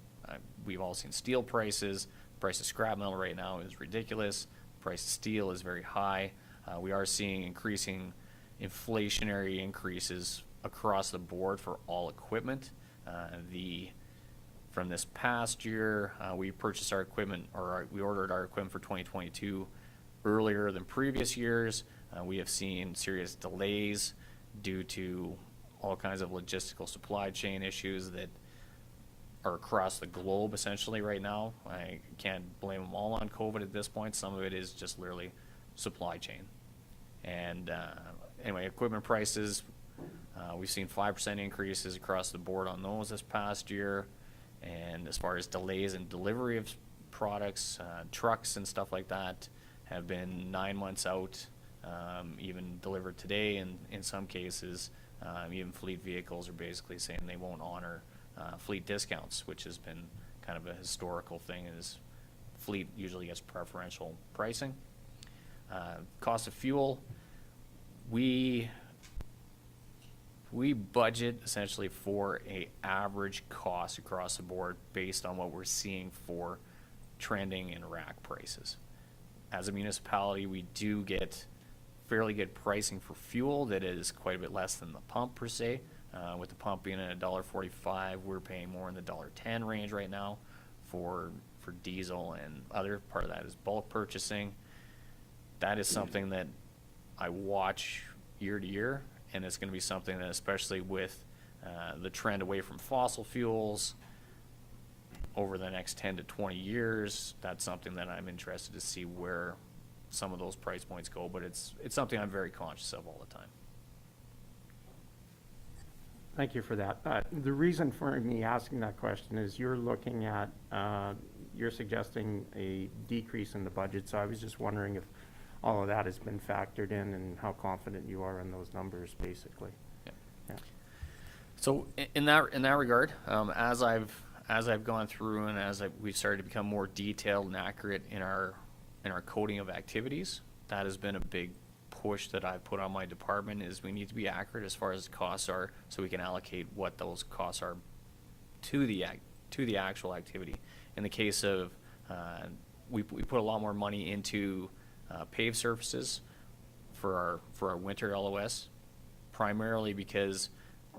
we've all seen steel prices. The price of scrap metal right now is ridiculous. The price of steel is very high. We are seeing increasing inflationary increases across the board for all equipment. From this past year, we purchased our equipment, we ordered our equipment for 2022 earlier than previous years. We have seen serious delays due to all kinds of logistical supply chain issues that are across the globe essentially right now. I can't blame them all on COVID at this point. Some of it is just literally supply chain. And anyway, equipment prices, we've seen 5% increases across the board on those this past year. And as far as delays in delivery of products, trucks and stuff like that have been 9 months out, even delivered today. And in some cases, even fleet vehicles are basically saying they won't honor fleet discounts, which has been kind of a historical thing, is fleet usually gets preferential pricing. Cost of fuel, we budget essentially for a average cost across the board based on what we're seeing for trending in rack prices. As a municipality, we do get fairly good pricing for fuel that is quite a bit less than the pump per se. With the pump being at $1.45, we're paying more in the $1.10 range right now for diesel, and other part of that is bulk purchasing. That is something that I watch year to year, and it's going to be something that, especially with the trend away from fossil fuels over the next 10 to 20 years, that's something that I'm interested to see where some of those price points go, but it's something I'm very conscious of all the time. Thank you for that. The reason for me asking that question is you're looking at, you're suggesting a decrease in the budget, so I was just wondering if all of that has been factored in and how confident you are in those numbers, basically. Yeah. Yeah. So in that regard, as I've gone through and as we've started to become more detailed and accurate in our coding of activities, that has been a big push that I've put on my department, is we need to be accurate as far as the costs are, so we can allocate what those costs are to the actual activity. In the case of, we put a lot more money into paved surfaces for our winter LOS, primarily because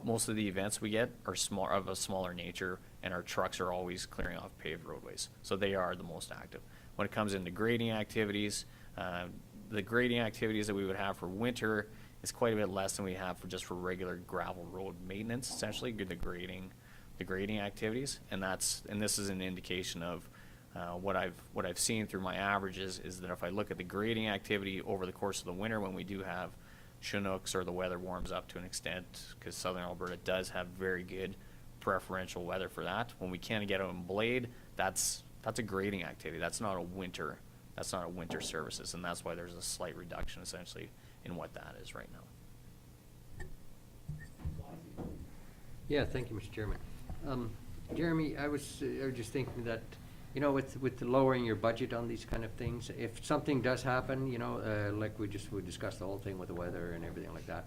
most of the events we get are of a smaller nature, and our trucks are always clearing off paved roadways, so they are the most active. When it comes into grading activities, the grading activities that we would have for winter is quite a bit less than we have for regular gravel road maintenance, essentially, the grading activities, and this is an indication of what I've seen through my averages, is that if I look at the grading activity over the course of the winter, when we do have Chinooks or the weather warms up to an extent, because southern Alberta does have very good preferential weather for that. When we can't get out on blade, that's a grading activity. That's not a winter services, and that's why there's a slight reduction essentially in what that is right now. Yeah, thank you, Mr. Chairman. Jeremy, I was just thinking that, with the lowering your budget on these kind of things, if something does happen, like we discussed the whole thing with the weather and everything like that,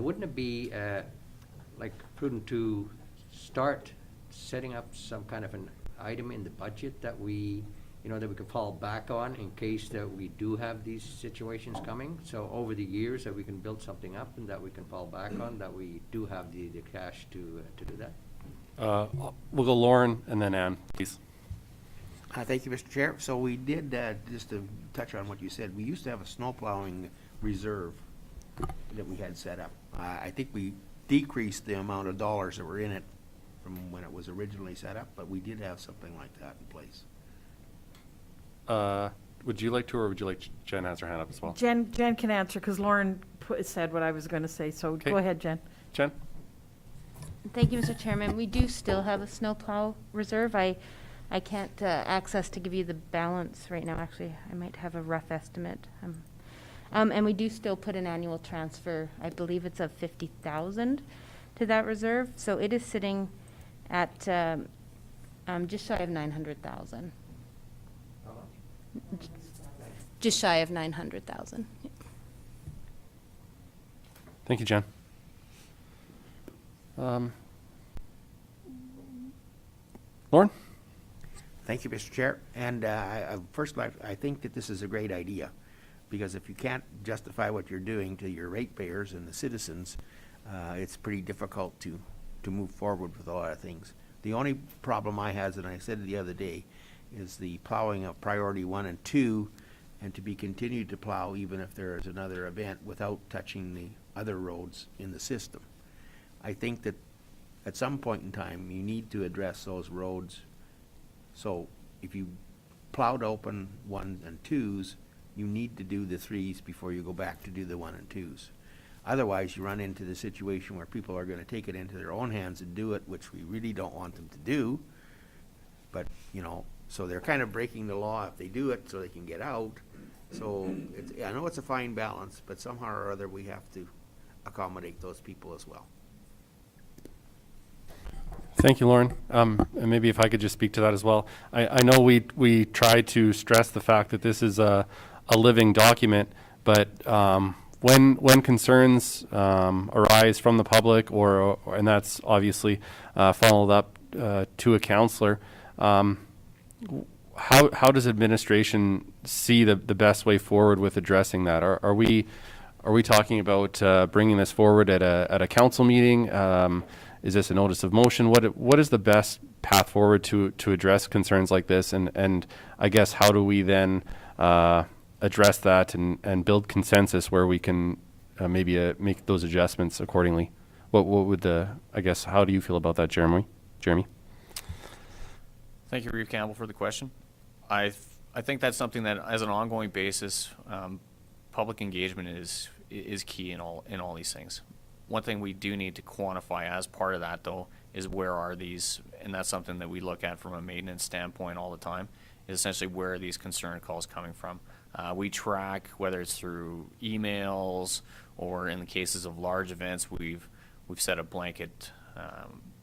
wouldn't it be prudent to start setting up some kind of an item in the budget that we can fall back on in case that we do have these situations coming? So over the years that we can build something up and that we can fall back on, that we do have the cash to do that. We'll go Lauren and then Ann, please. Thank you, Mr. Chair. So we did, just to touch on what you said, we used to have a snow plowing reserve that we had set up. I think we decreased the amount of dollars that were in it from when it was originally set up, but we did have something like that in place. Would you like to, or would you like Jen has her hand up as well? Jen can answer, because Lauren said what I was going to say, so Okay. go ahead, Jen. Jen? Thank you, Mr. Chairman. We do still have a snowplow reserve. I can't access to give you the balance right now. Actually, I might have a rough estimate. And we do still put an annual transfer. I believe it's of $50,000 to that reserve. So it is sitting at just shy of $900,000. Just shy of $900,000. Thank you, Jen. Lauren? Thank you, Mr. Chair. And first, I think that this is a great idea, because if you can't justify what you're doing to your ratepayers and the citizens, it's pretty difficult to move forward with a lot of things. The only problem I has, and I said it the other day, is the plowing of priority 1 and 2, and to be continued to plow even if there is another event without touching the other roads in the system. I think that at some point in time, you need to address those roads. So if you plowed open 1 and 2s, you need to do the 3s before you go back to do the 1 and 2s. Otherwise, you run into the situation where people are going to take it into their own hands and do it, which we really don't want them to do. But, so they're kind of breaking the law if they do it so they can get out. So I know it's a fine balance, but somehow or other we have to accommodate those people as well. Thank you, Lauren. And maybe if I could just speak to that as well. I know we try to stress the fact that this is a living document, but when concerns arise from the public, and that's obviously followed up to a counselor, how does administration see the best way forward with addressing that? Are we talking about bringing this forward at a council meeting? Is this a notice of motion? What is the best path forward to address concerns like this? And I guess how do we then address that and build consensus where we can maybe make those adjustments accordingly? What would how do you feel about that, Jeremy? Thank you, Reeve Campbell, for the question. I think that's something that, as an ongoing basis, public engagement is key in all these things. One thing we do need to quantify as part of that, though, is where are these, and that's something that we look at from a maintenance standpoint all the time, is essentially where are these concern calls coming from. We track, whether it's through emails or in the cases of large events, we've set a blanket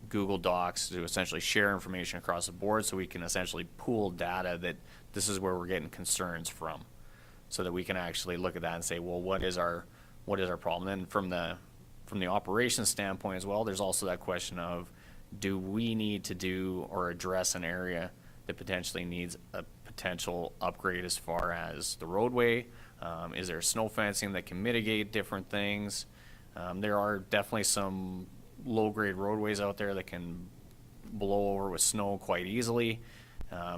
Google Docs to essentially share information across the board, so we can essentially pool data that this is where we're getting concerns from, so that we can actually look at that and say, well, what is our problem? Then from the operations standpoint as well, there's also that question of, do we need to do or address an area that potentially needs a potential upgrade as far as the roadway? Is there snow fencing that can mitigate different things? There are definitely some low-grade roadways out there that can blow over with snow quite easily.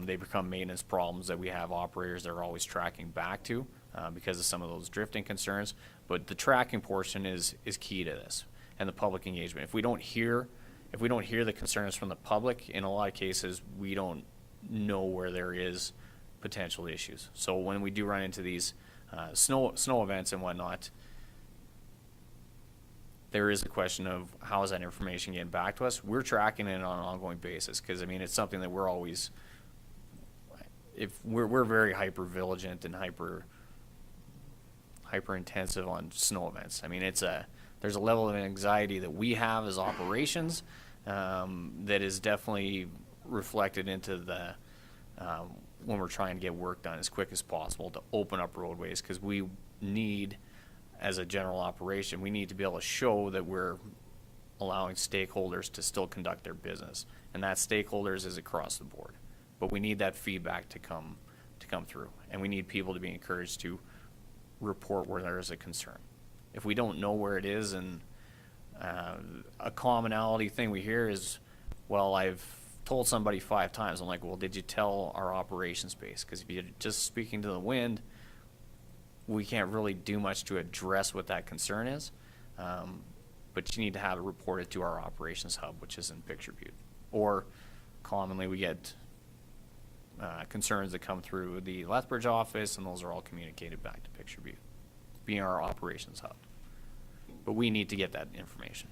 They become maintenance problems that we have operators that are always tracking back to because of some of those drifting concerns. But the tracking portion is key to this, and the public engagement. If we don't hear the concerns from the public, in a lot of cases, we don't know where there is potential issues. So when we do run into these snow events and whatnot, there is a question of how is that information getting back to us. We're tracking it on an ongoing basis because, I mean, it's something that we're always, we're very hyper vigilant and hyper intensive on snow events. I mean, there's a level of anxiety that we have as operations that is definitely reflected into the when we're trying to get work done as quick as possible to open up roadways, because we need, as a general operation, we need to be able to show that we're allowing stakeholders to still conduct their business, and that stakeholders is across the board. But we need that feedback to come through, and we need people to be encouraged to report where there is a concern. If we don't know where it is, and a commonality thing we hear is, well, I've told somebody 5 times. I'm like, well, did you tell our operations base? Because if you're just speaking to the wind, we can't really do much to address what that concern is. But you need to have it reported to our operations hub, which is in Picture Butte. Or commonly we get concerns that come through the Lethbridge office, and those are all communicated back to Picture Butte, being our operations hub. But we need to get that information.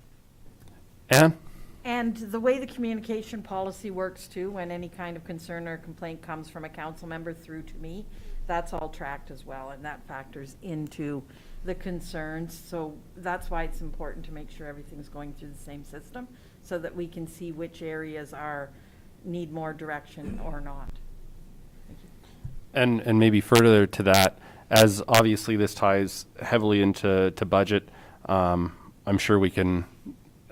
Ann? And the way the communication policy works too, when any kind of concern or complaint comes from a council member through to me, that's all tracked as well, and that factors into the concerns. So that's why it's important to make sure everything's going through the same system, so that we can see which areas need more direction or not. Thank you. And maybe further to that, as obviously this ties heavily into budget, I'm sure we can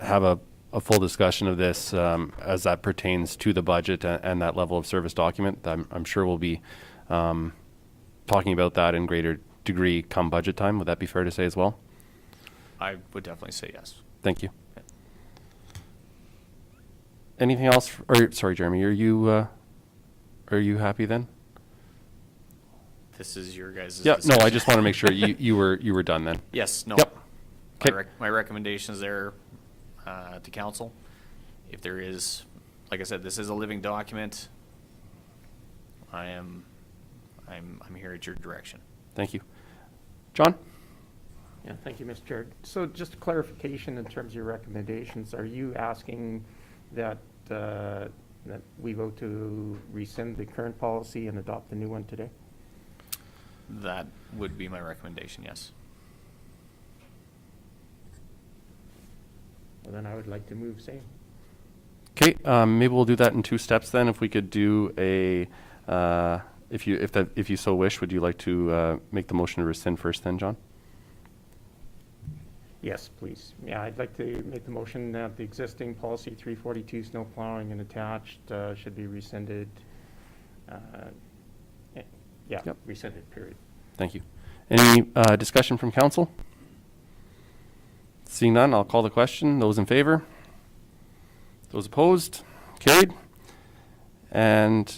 have a full discussion of this as that pertains to the budget and that level of service document. I'm sure we'll be talking about that in greater degree come budget time. Would that be fair to say as well? I would definitely say yes. Thank you. Okay. Anything else? Sorry, Jeremy, are you happy then? This is your guys' Yeah, decision. no, I just want to make sure you were done then. Yes, no. Yep. Okay. My recommendations there to council, if there is, like I said, this is a living document. I'm here at your direction. Thank you. John? Yeah, thank you, Mr. Chair. So just a clarification in terms of your recommendations, are you asking that that we vote to rescind the current policy and adopt the new one today? That would be my recommendation, yes. Well, then I would like to move same. Okay, maybe we'll do that in 2 steps then. If we could do a, if you so wish, would you like to make the motion to rescind first then, John? Yes, please. Yeah, I'd like to make the motion that the existing policy 342 snow plowing and attached should be rescinded. Yeah, Yep. rescinded, period. Thank you. Any discussion from council? Seeing none, I'll call the question. Those in favor? Those opposed? Carried. And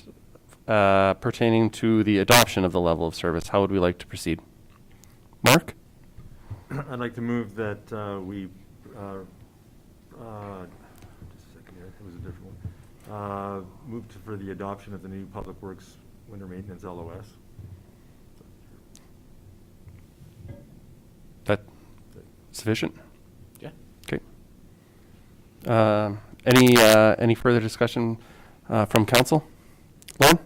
pertaining to the adoption of the level of service, how would we like to proceed? Mark? I'd like to move that we, just a second here, it was a different one. Move for the adoption of the new Public Works Winter Maintenance LOS. That sufficient? Yeah. Okay. Any further discussion from council? Lauren?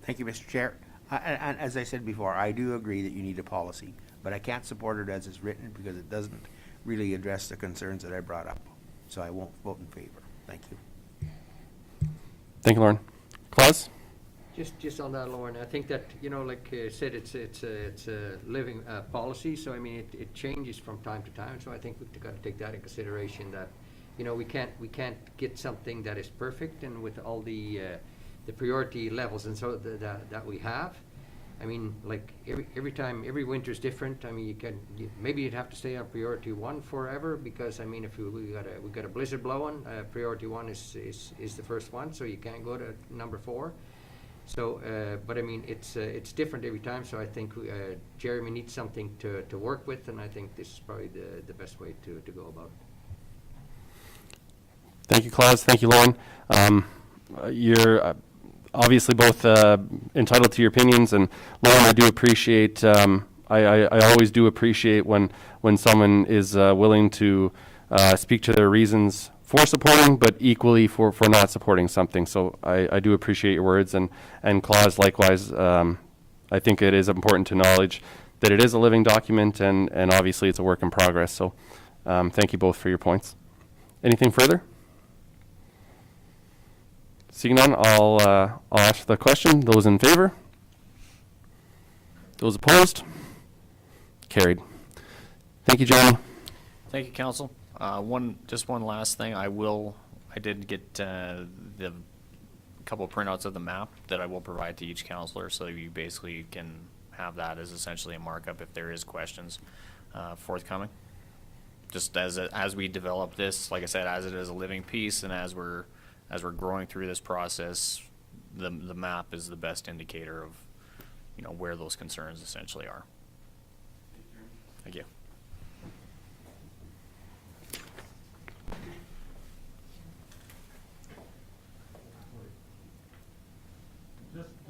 Thank you, Mr. Chair. And as I said before, I do agree that you need a policy, but I can't support it as it's written because it doesn't really address the concerns that I brought up. So I won't vote in favor. Thank you. Thank you, Lauren. Claus? Just on that, Lauren, I think that, like I said, it's a living policy, so I mean, it changes from time to time, so I think we've got to take that in consideration that, we can't get something that is perfect and with all the priority levels and so that we have. I mean, like every time, every winter is different. I mean, maybe you'd have to stay on priority 1 forever because I mean, if we got a blizzard blowing, priority 1 is the first one, so you can't go to number 4. So, but I mean, it's different every time. So I think Jeremy needs something to work with, and I think this is probably the best way to go about it. Thank you, Claus. Thank you, Lauren. You're obviously both entitled to your opinions, and Lauren, I do appreciate. I always do appreciate when someone is willing to speak to their reasons for supporting, but equally for not supporting something. So I do appreciate your words, and Claus, likewise. I think it is important to acknowledge that it is a living document, and obviously it's a work in progress. So thank you both for your points. Anything further? Seeing none, I'll ask the question. Those in favor? Those opposed? Carried. Thank you, Jeremy. Thank you, council. One last thing. I did get the couple of printouts of the map that I will provide to each councillor, so you basically can have that as essentially a markup if there is questions forthcoming. Just as we develop this, like I said, as it is a living piece, and as we're growing through this process, the map is the best indicator of where those concerns essentially are. Thank you.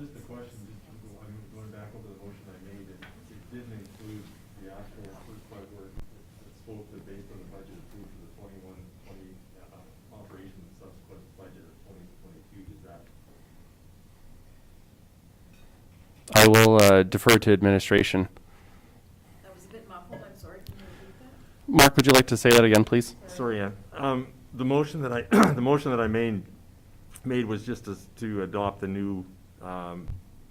Just a question, I'm going back over the motion I made, and it didn't include the actual first part where it spoke to based on the budget approved for the 21-20 operations and subsequent budget of 2022. Is that? I will defer to administration. That was a bit muffled, I'm sorry, can you repeat that? Mark, would you like to say that again, please? Sorry, Ann. The motion that I made was just to adopt the new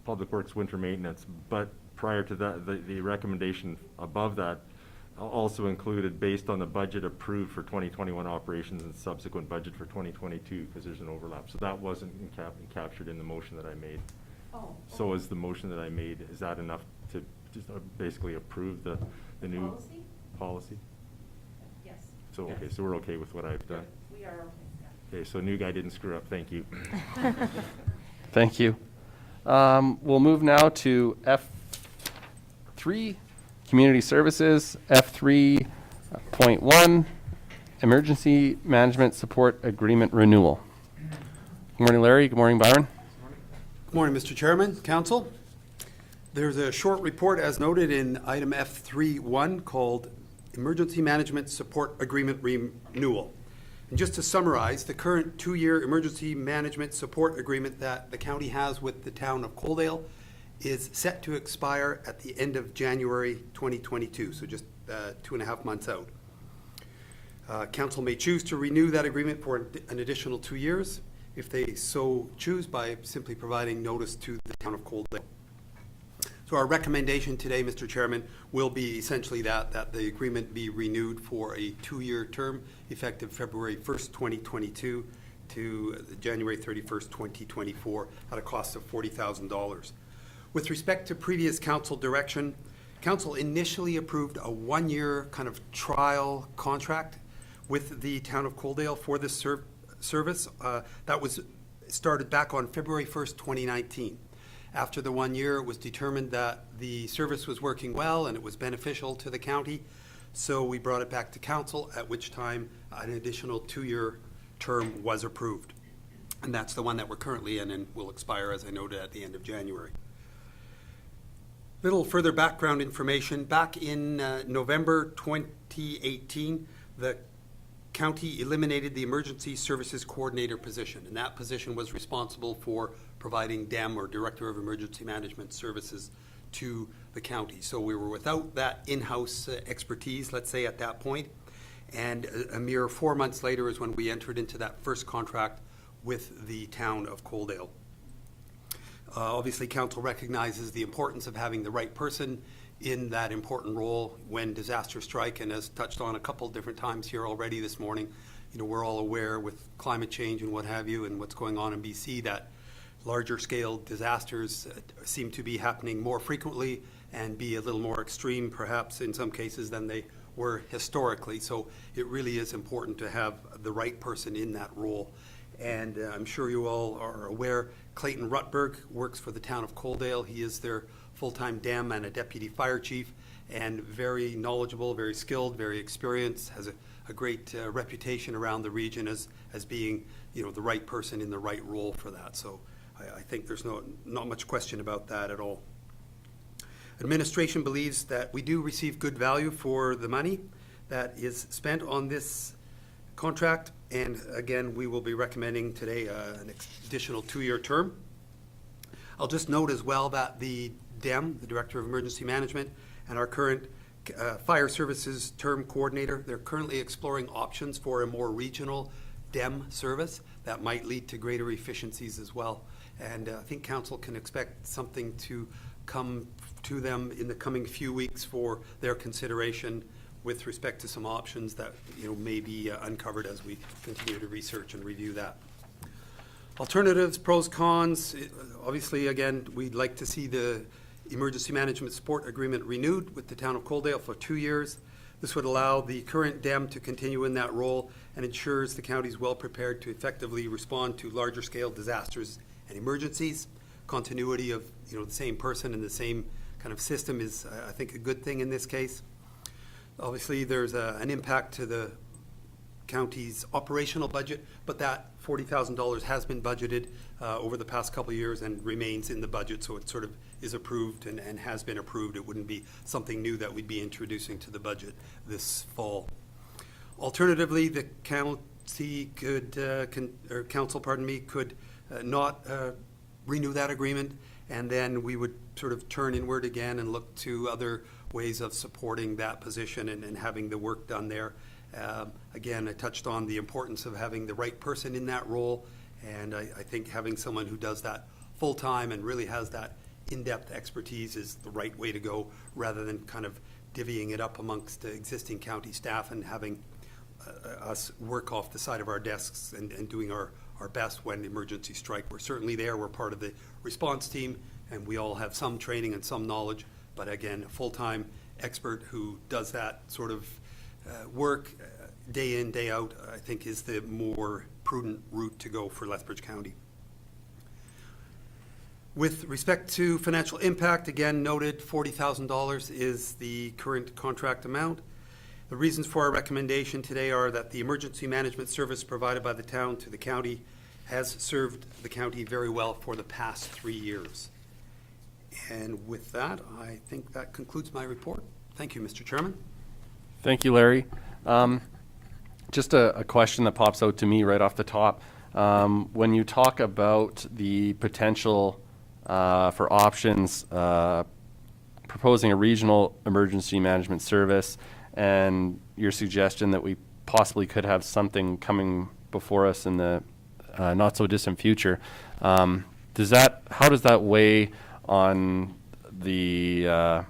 Public Works winter maintenance, but prior to that, the recommendation above that also included based on the budget approved for 2021 operations and subsequent budget for 2022, because there's an overlap. So that wasn't captured in the motion that I made. Oh. So is the motion that I made, is that enough to just basically approve the new policy? Yes. So, okay, so we're okay with what I've done? We are okay. Okay, so new guy didn't screw up, thank you. Thank you. We'll move now to F3, Community Services, F3.1, Emergency Management Support Agreement Renewal. Good morning, Larry. Good morning, Byron. Good morning, Mr. Chairman, Council. There's a short report as noted in item F3.1 called Emergency Management Support Agreement Renewal. And just to summarize, the current 2-year emergency management support agreement that the county has with the town of Coaldale is set to expire at the end of January 2022, so just 2.5 months out. Council may choose to renew that agreement for an additional 2 years if they so choose by simply providing notice to the town of Coaldale. So our recommendation today, Mr. Chairman, will be essentially that the agreement be renewed for a 2-year term effective February 1st, 2022 to January 31st, 2024 at a cost of $40,000. With respect to previous council direction, council initially approved a 1-year kind of trial contract with the town of Coaldale for this service. That was started back on February 1st, 2019. After the 1 year, it was determined that the service was working well and it was beneficial to the county. So we brought it back to council, at which time an additional 2-year term was approved. And that's the one that we're currently in and will expire, as I noted, at the end of January. Little further background information. Back in November 2018, the county eliminated the emergency services coordinator position, and that position was responsible for providing DEM, or Director of Emergency Management Services, to the county. So we were without that in-house expertise, let's say, at that point. And a mere 4 months later is when we entered into that first contract with the town of Coaldale. Obviously, council recognizes the importance of having the right person in that important role when disasters strike, and as touched on a couple different times here already this morning, we're all aware with climate change and what have you and what's going on in BC that larger scale disasters seem to be happening more frequently and be a little more extreme perhaps in some cases than they were historically. So it really is important to have the right person in that role. And I'm sure you all are aware, Clayton Rutberg works for the town of Coaldale. He is their full-time DEM and a deputy fire chief, and very knowledgeable, very skilled, very experienced, has a great reputation around the region as being the right person in the right role for that. So I think there's not much question about that at all. Administration believes that we do receive good value for the money that is spent on this contract, and again, we will be recommending today an additional 2-year term. I'll just note as well that the DEM, the Director of Emergency Management, and our current Fire Services Term Coordinator, they're currently exploring options for a more regional DEM service that might lead to greater efficiencies as well. And I think Council can expect something to come to them in the coming few weeks for their consideration with respect to some options that may be uncovered as we continue to research and review that. Alternatives, pros, cons. Obviously, again, we'd like to see the Emergency Management Support Agreement renewed with the town of Coaldale for 2 years. This would allow the current DEM to continue in that role and ensures the county is well prepared to effectively respond to larger scale disasters and emergencies. Continuity of the same person and the same kind of system is, I think, a good thing in this case. Obviously, there's an impact to the county's operational budget, but that $40,000 has been budgeted over the past couple of years and remains in the budget, so it sort of is approved and has been approved. It wouldn't be something new that we'd be introducing to the budget this fall. Alternatively, the county council could not renew that agreement, and then we would sort of turn inward again and look to other ways of supporting that position and having the work done there. Again, I touched on the importance of having the right person in that role, and I think having someone who does that full-time and really has that in-depth expertise is the right way to go, rather than kind of divvying it up amongst the existing county staff and having us work off the side of our desks and doing our best when emergencies strike. We're certainly there. We're part of the response team, and we all have some training and some knowledge, but again, a full-time expert who does that sort of work day in, day out, I think is the more prudent route to go for Lethbridge County. With respect to financial impact, again noted $40,000 is the current contract amount. The reasons for our recommendation today are that the emergency management service provided by the town to the county has served the county very well for the past 3 years. And with that, I think that concludes my report. Thank you, Mr. Chairman. Thank you, Larry. Just a question that pops out to me right off the top. When you talk about the potential for options, proposing a regional emergency management service, and your suggestion that we possibly could have something coming before us in the not so distant future. How does that weigh on the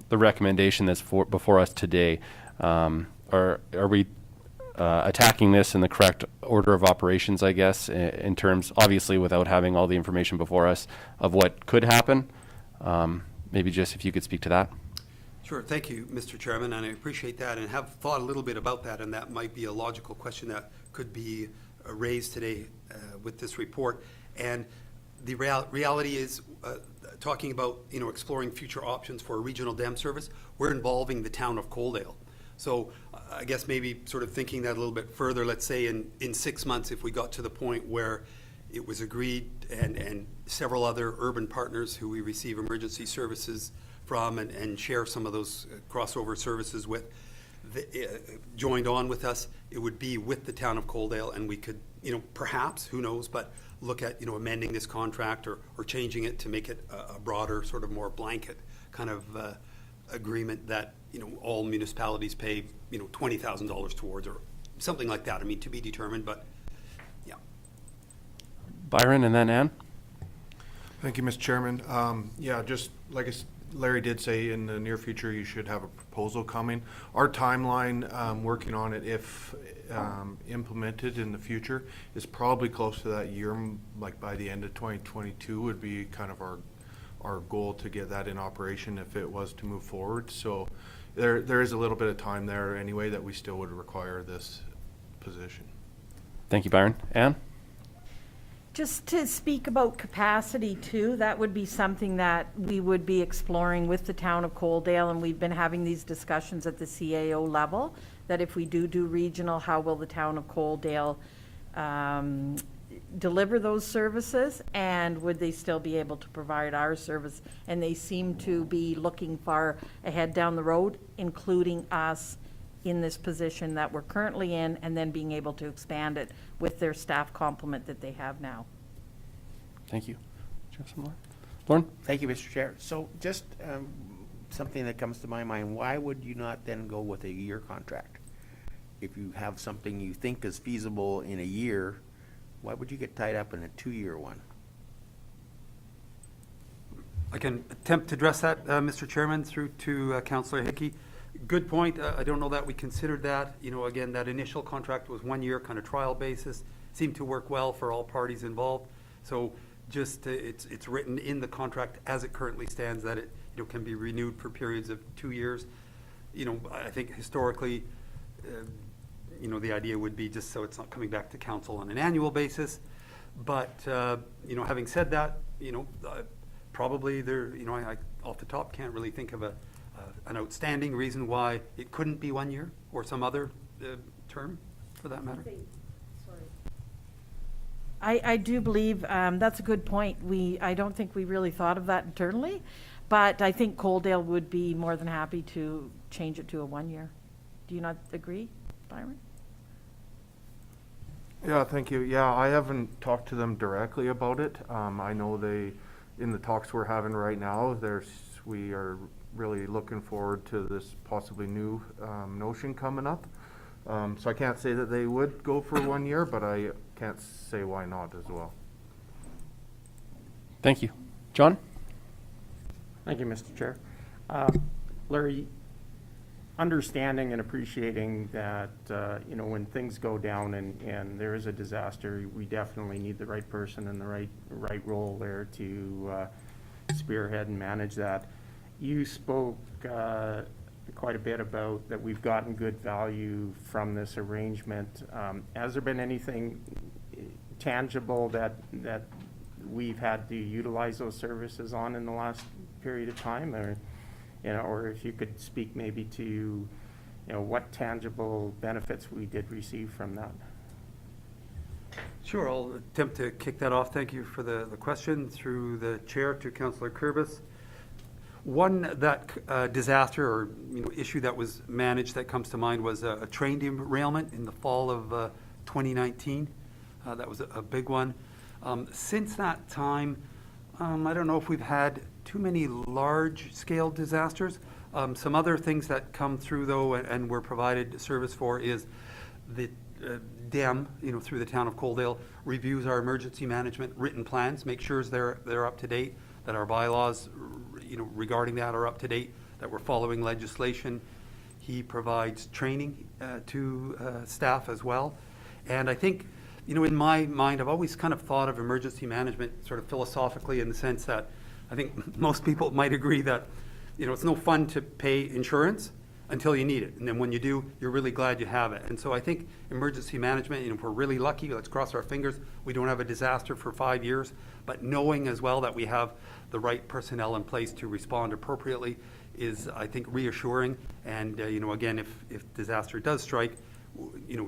recommendation that's before us today? Are we attacking this in the correct order of operations, I guess, in terms, obviously without having all the information before us of what could happen? Maybe just if you could speak to that. Sure. Thank you, Mr. Chairman, and I appreciate that and have thought a little bit about that, and that might be a logical question that could be raised today with this report. And the reality is, talking about, exploring future options for a regional dam service, we're involving the town of Coaldale. So I guess maybe sort of thinking that a little bit further, let's say in 6 months, if we got to the point where it was agreed and several other urban partners who we receive emergency services from and share some of those crossover services with, joined on with us, it would be with the town of Coaldale, and we could, perhaps, who knows, but look at, amending this contract or changing it to make it a broader, sort of more blanket kind of agreement that, all municipalities pay, $20,000 towards, or something like that. I mean, to be determined, but yeah. Byron and then Ann. Thank you, Mr. Chairman. Yeah, just like Larry did say, in the near future, you should have a proposal coming. Our timeline, working on it, if implemented in the future, is probably close to that year, like by the end of 2022 would be kind of our goal to get that in operation if it was to move forward. So there is a little bit of time there anyway that we still would require this position. Thank you, Byron. Ann? Just to speak about capacity too, that would be something that we would be exploring with the town of Coaldale, and we've been having these discussions at the CAO level, that if we do regional, how will the town of Coaldale deliver those services, and would they still be able to provide our service? And they seem to be looking far ahead down the road, including us in this position that we're currently in, and then being able to expand it with their staff complement that they have now. Thank you. Do you have some more? Lauren? Thank you, Mr. Chair. So just something that comes to my mind, why would you not then go with a year contract? If you have something you think is feasible in a year, why would you get tied up in a 2-year one? I can attempt to address that, Mr. Chairman, through to Councillor Hickey. Good point. I don't know that we considered that. Again, that initial contract was 1 year, kind of trial basis. Seemed to work well for all parties involved. So just it's written in the contract as it currently stands that it can be renewed for periods of 2 years. I think historically, the idea would be just so it's not coming back to council on an annual basis. But having said that, probably there, I off the top can't really think of an outstanding reason why it couldn't be 1 year or some other term for that matter. I do believe that's a good point. I don't think we really thought of that internally, but I think Coaldale would be more than happy to change it to a 1 year. Do you not agree, Byron? Yeah, thank you. Yeah, I haven't talked to them directly about it. I know in the talks we're having right now, we are really looking forward to this possibly new notion coming up. So I can't say that they would go for 1 year, but I can't say why not as well. Thank you. John? Thank you, Mr. Chair. Larry, understanding and appreciating that, when things go down and there is a disaster, we definitely need the right person in the right role there to spearhead and manage that. You spoke quite a bit about that we've gotten good value from this arrangement. Has there been anything tangible that we've had to utilize those services on in the last period of time, or if you could speak maybe to what tangible benefits we did receive from that? Sure, I'll attempt to kick that off. Thank you for the question through the chair to Councillor Kurbis. One disaster or issue that was managed that comes to mind was a train derailment in the fall of 2019. That was a big one. Since that time, I don't know if we've had too many large-scale disasters. Some other things that come through, though, and we're provided service for is the DEM, through the town of Coaldale, reviews our emergency management written plans, make sure they're up to date, that our bylaws, regarding that are up to date, that we're following legislation. He provides training to staff as well. And I think, in my mind, I've always kind of thought of emergency management sort of philosophically, in the sense that I think most people might agree that, it's no fun to pay insurance until you need it. And then when you do, you're really glad you have it. And so I think emergency management, if we're really lucky, let's cross our fingers, we don't have a disaster for 5 years, but knowing as well that we have the right personnel in place to respond appropriately is, I think, reassuring. And, again, if disaster does strike,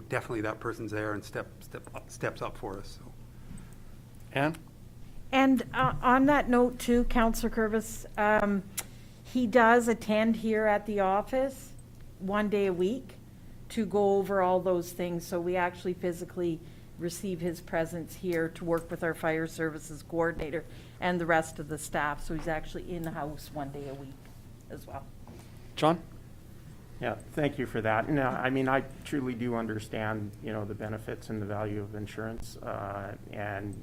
definitely that person's there and steps up for us. So. Anne? And on that note too, Councillor Curvis, he does attend here at the office 1 day a week to go over all those things. So we actually physically receive his presence here to work with our fire services coordinator and the rest of the staff. So he's actually in the house 1 day a week as well. John? Yeah, thank you for that. No, I mean, I truly do understand, the benefits and the value of insurance, and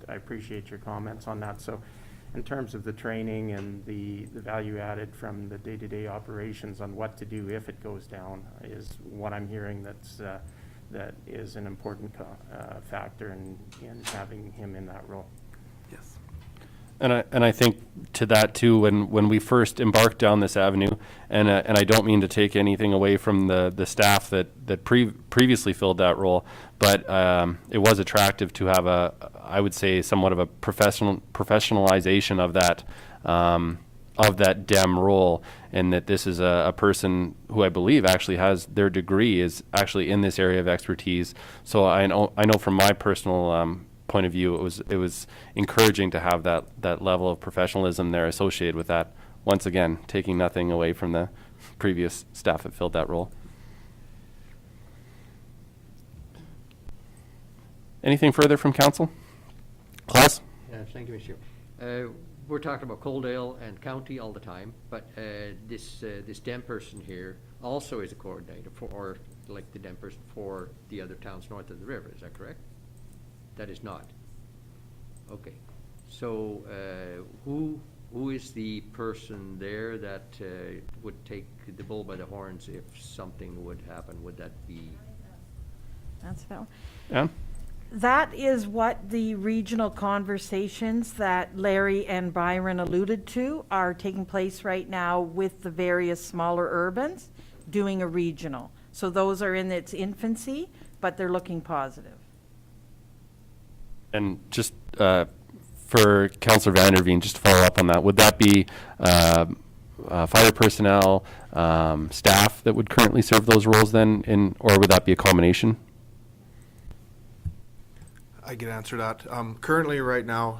I appreciate your comments on that. So in terms of the training and the value added from the day-to-day operations on what to do if it goes down is what I'm hearing that is an important factor in having him in that role. Yes. And I think to that too, when we first embarked down this avenue, and I don't mean to take anything away from the staff that previously filled that role, but it was attractive to have I would say somewhat of a professionalization of that DEM role, and that this is a person who I believe actually has their degree is actually in this area of expertise. So I know from my personal point of view, it was encouraging to have that level of professionalism there associated with that. Once again, taking nothing away from the previous staff that filled that role. Anything further from council? Claus? Thank you, Mr. Chair. We're talking about Coaldale and county all the time, but this DEM person here also is a coordinator or like the DEM person for the other towns north of the river. Is that correct? That is not. Okay. So who is the person there that would take the bull by the horns if something would happen? Would that be? That's Val. Yeah. That is what the regional conversations that Larry and Byron alluded to are taking place right now with the various smaller urbans doing a regional. So those are in its infancy, but they're looking positive. And just for Councillor Vanderveen, just to follow up on that, would that be fire personnel, staff that would currently serve those roles then, or would that be a combination? I can answer that. Currently, right now,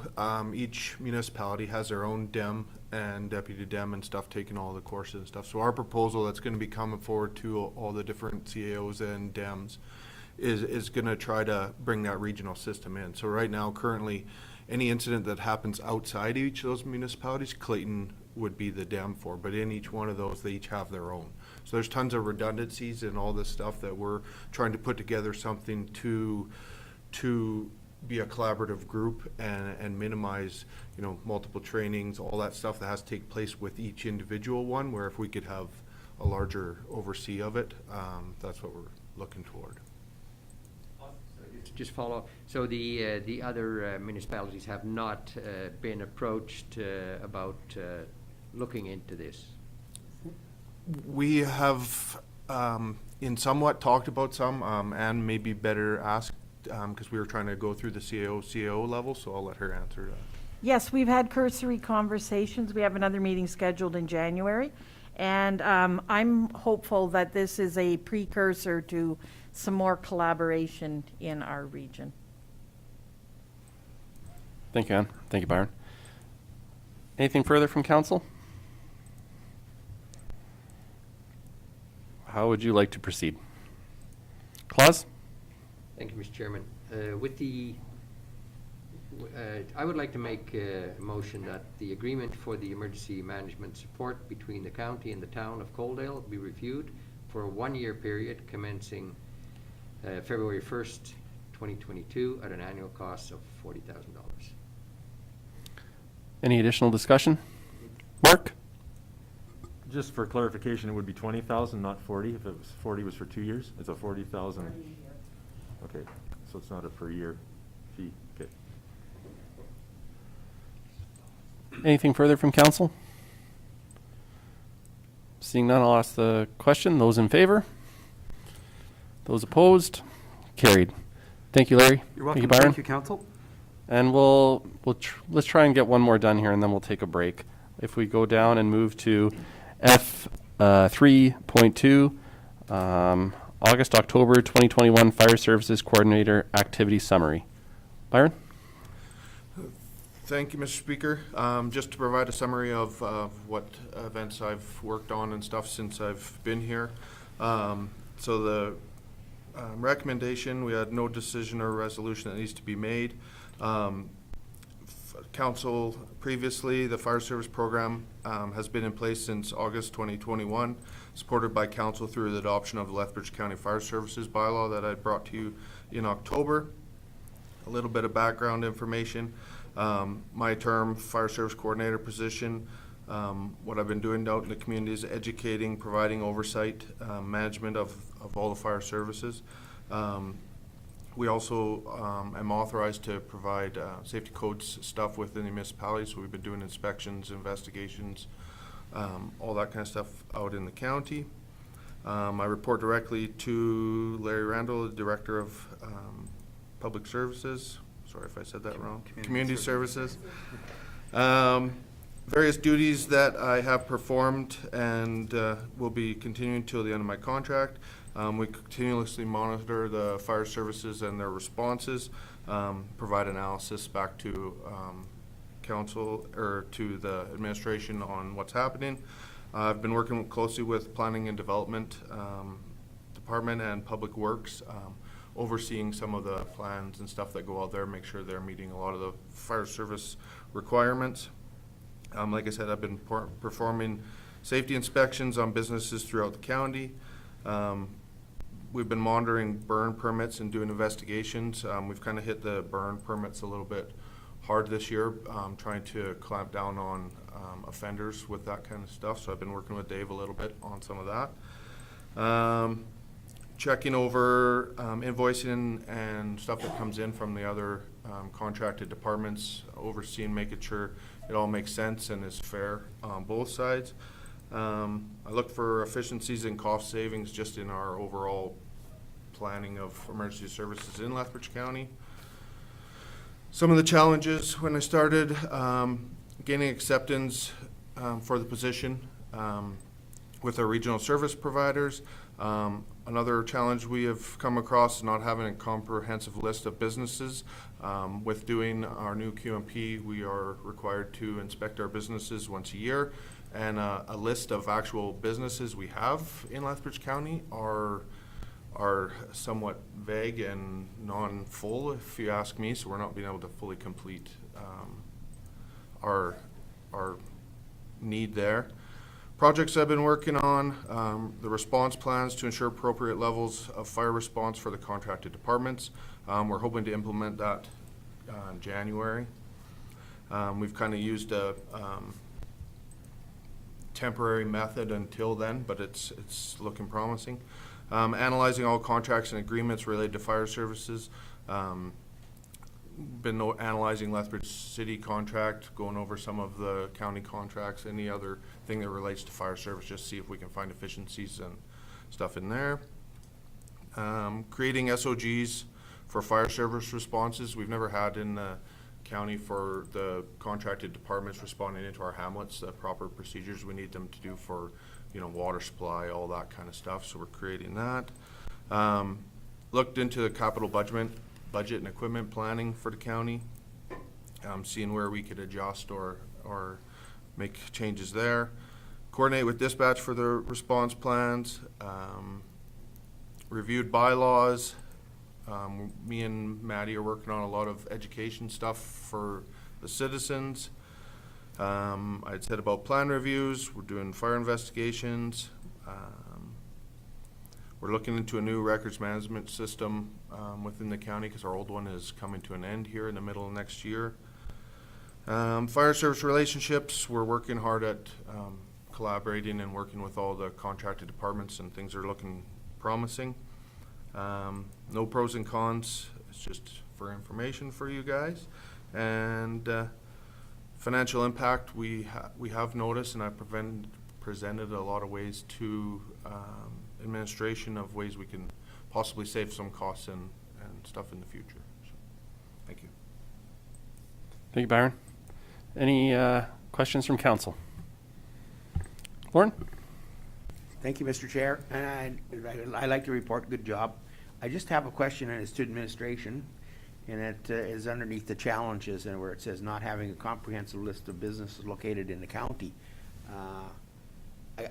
each municipality has their own DEM and deputy DEM and stuff, taking all the courses and stuff. So our proposal that's going to be coming forward to all the different CAOs and DEMs is going to try to bring that regional system in. So right now, currently, any incident that happens outside each of those municipalities, Clayton would be the DEM for, but in each one of those, they each have their own. So there's tons of redundancies in all this stuff that we're trying to put together something to be a collaborative group and minimize, multiple trainings, all that stuff that has to take place with each individual one, where if we could have a larger oversee of it, that's what we're looking toward. Just follow up. So the other municipalities have not been approached about looking into this? We have in somewhat talked about some, and maybe better asked, because we were trying to go through the CAO level, so I'll let her answer that. Yes, we've had cursory conversations. We have another meeting scheduled in January. And I'm hopeful that this is a precursor to some more collaboration in our region. Thank you, Anne. Thank you, Byron. Anything further from council? How would you like to proceed? Claus? Thank you, Mr. Chairman. I would like to make a motion that the agreement for the emergency management support between the county and the town of Coaldale be reviewed for a one-year period commencing February 1st, 2022, at an annual cost of $40,000. Any additional discussion? Mark? Just for clarification, it would be 20,000, not 40. If it was 40 was for 2 years, it's a 40,000. Okay, so it's not a per year fee. Okay. Anything further from council? Seeing none, I'll ask the question. Those in favor? Those opposed? Carried. Thank you, Larry. You're welcome. Thank you, Byron. Thank you, Council. And let's try and get one more done here, and then we'll take a break. If we go down and move to F 3.2, August, October 2021 Fire Services Coordinator Activity Summary. Byron? Thank you, Mr. Speaker. Just to provide a summary of what events I've worked on and stuff since I've been here. So the recommendation, we had no decision or resolution that needs to be made. Council previously, the fire service program has been in place since August 2021, supported by council through the adoption of the Lethbridge County Fire Services bylaw that I brought to you in October. A little bit of background information. My term, fire service coordinator position, what I've been doing out in the community is educating, providing oversight, management of all the fire services. We also am authorized to provide safety codes stuff within the municipality, so we've been doing inspections, investigations, all that kind of stuff out in the county. I report directly to Larry Randall, the Director of Public Services. Sorry if I said that wrong. Community Services. Various duties that I have performed and will be continuing till the end of my contract. We continuously monitor the fire services and their responses, provide analysis back to council or to the administration on what's happening. I've been working closely with Planning and Development Department and Public Works, overseeing some of the plans and stuff that go out there, make sure they're meeting a lot of the fire service requirements. Like I said, I've been performing safety inspections on businesses throughout the county. We've been monitoring burn permits and doing investigations. We've kind of hit the burn permits a little bit hard this year, trying to clamp down on offenders with that kind of stuff. So I've been working with Dave a little bit on some of that. Checking over invoicing and stuff that comes in from the other contracted departments, overseeing, making sure it all makes sense and is fair on both sides. I look for efficiencies and cost savings just in our overall planning of emergency services in Lethbridge County. Some of the challenges when I started, gaining acceptance for the position with our regional service providers. Another challenge we have come across is not having a comprehensive list of businesses. With doing our new QMP, we are required to inspect our businesses once a year, and a list of actual businesses we have in Lethbridge County are somewhat vague and non-full, if you ask me, so we're not being able to fully complete our need there. Projects I've been working on, the response plans to ensure appropriate levels of fire response for the contracted departments. We're hoping to implement that in January. We've kind of used a temporary method until then, but it's looking promising. Analyzing all contracts and agreements related to fire services. Been analyzing Lethbridge City contract, going over some of the county contracts, any other thing that relates to fire service, just see if we can find efficiencies and stuff in there. Creating SOGs for fire service responses. We've never had in the county for the contracted departments responding into our hamlets, the proper procedures we need them to do for, water supply, all that kind of stuff. So we're creating that. Looked into the capital budget and equipment planning for the county, seeing where we could adjust or make changes there. Coordinate with dispatch for the response plans. Reviewed bylaws. Me and Maddie are working on a lot of education stuff for the citizens. I'd said about plan reviews. We're doing fire investigations. We're looking into a new records management system within the county because our old one is coming to an end here in the middle of next year. Fire service relationships, we're working hard at collaborating and working with all the contracted departments, and things are looking promising. No pros and cons, it's just for information for you guys. And financial impact, we have noticed, and I've presented a lot of ways to administration of ways we can possibly save some costs and stuff in the future. So, thank you. Thank you, Byron. Any questions from council? Lauren? Thank you, Mr. Chair, and I like the report, good job. I just have a question, and it's to administration, and it is underneath the challenges, and where it says not having a comprehensive list of businesses located in the county.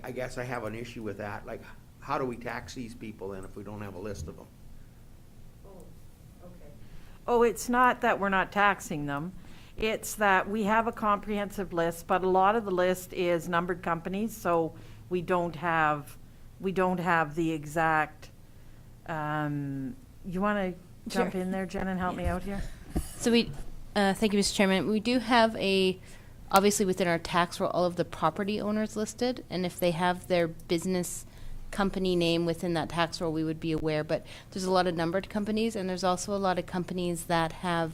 I guess I have an issue with that, like, how do we tax these people then if we don't have a list of them? Oh, it's not that we're not taxing them. It's that we have a comprehensive list, but a lot of the list is numbered companies, so we don't have the exact, you want to jump in there, Jen, and help me out here? So thank you, Mr. Chairman. We do have obviously within our tax roll, all of the property owners listed, and if they have their business company name within that tax roll, we would be aware. But there's a lot of numbered companies, and there's also a lot of companies that have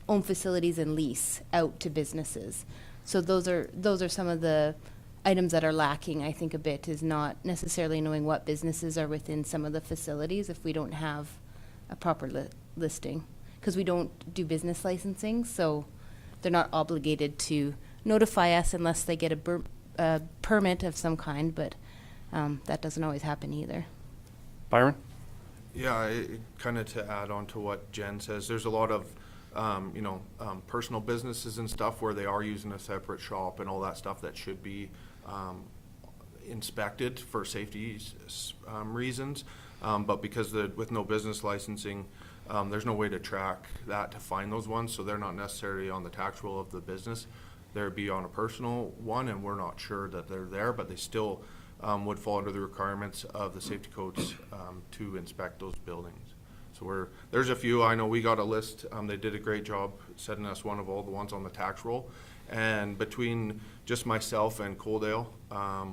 own facilities and lease out to businesses. So those are some of the items that are lacking, I think, a bit, is not necessarily knowing what businesses are within some of the facilities if we don't have a proper listing, because we don't do business licensing, so they're not obligated to notify us unless they get a permit of some kind, but that doesn't always happen either. Byron? Yeah, kind of to add on to what Jen says, there's a lot of personal businesses and stuff where they are using a separate shop and all that stuff that should be inspected for safety reasons. But because with no business licensing, there's no way to track that to find those ones, so they're not necessarily on the tax roll of the business. They'd be on a personal one, and we're not sure that they're there, but they still would fall under the requirements of the safety codes to inspect those buildings. So there's a few. I know we got a list. They did a great job setting us one of all the ones on the tax roll. And between just myself and Coaldale,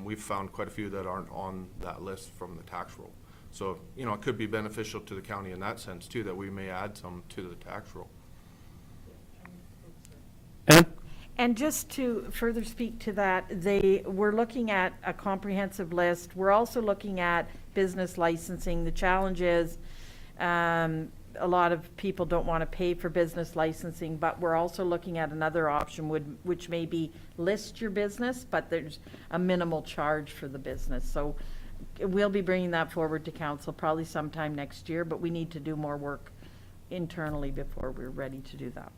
we've found quite a few that aren't on that list from the tax roll. So, it could be beneficial to the county in that sense too, that we may add some to the tax roll. And just to further speak to that, we're looking at a comprehensive list. We're also looking at business licensing. The challenge is a lot of people don't want to pay for business licensing, but we're also looking at another option which may be list your business, but there's a minimal charge for the business. So we'll be bringing that forward to council probably sometime next year, but we need to do more work internally before we're ready to do that.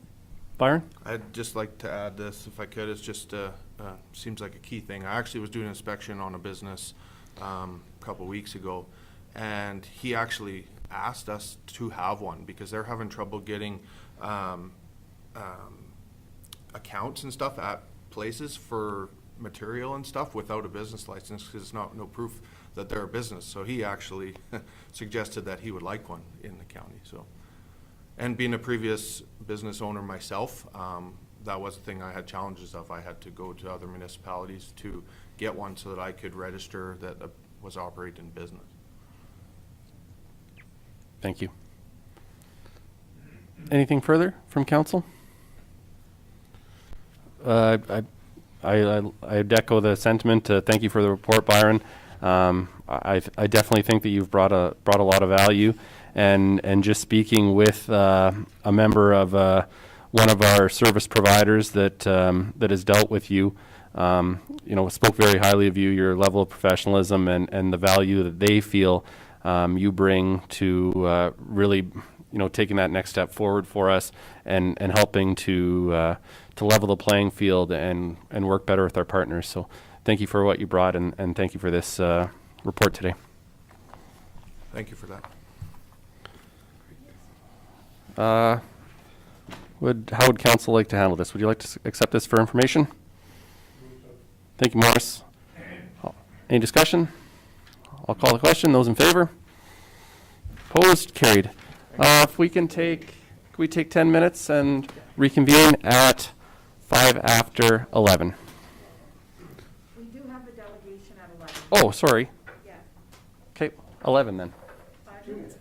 Byron? I'd just like to add this, if I could. It's just seems like a key thing. I actually was doing an inspection on a business a couple weeks ago, and he actually asked us to have one because they're having trouble getting accounts and stuff at places for material and stuff without a business license, because it's no proof that they're a business. So he actually suggested that he would like one in the county. So. And being a previous business owner myself, that was the thing I had challenges of. I had to go to other municipalities to get one so that I could register that was operating business. Thank you. Anything further from council? I'd echo the sentiment. Thank you for the report, Byron. I definitely think that you've brought a lot of value. And just speaking with a member of one of our service providers that has dealt with you, spoke very highly of you, your level of professionalism and the value that they feel you bring to really, taking that next step forward for us and helping to level the playing field and work better with our partners. So thank you for what you brought, and thank you for this report today. Thank you for that. How would council like to handle this? Would you like to accept this for information? Thank you, Morris. Any discussion? I'll call the question. Those in favor? Opposed? Carried. If we can take 10 minutes and reconvene at 5 after 11. We do have a delegation at 11. Oh, sorry. Yeah. Okay, 11 then. 5 minutes.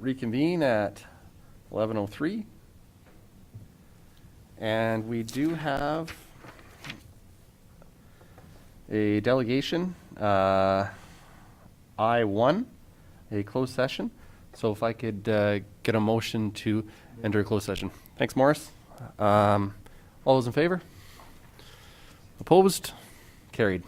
reconvene at 11:03. And we do have a delegation, I-1, a closed session. So if I could get a motion to enter a closed session. Thanks, Morris. All those in favor? Opposed? Carried.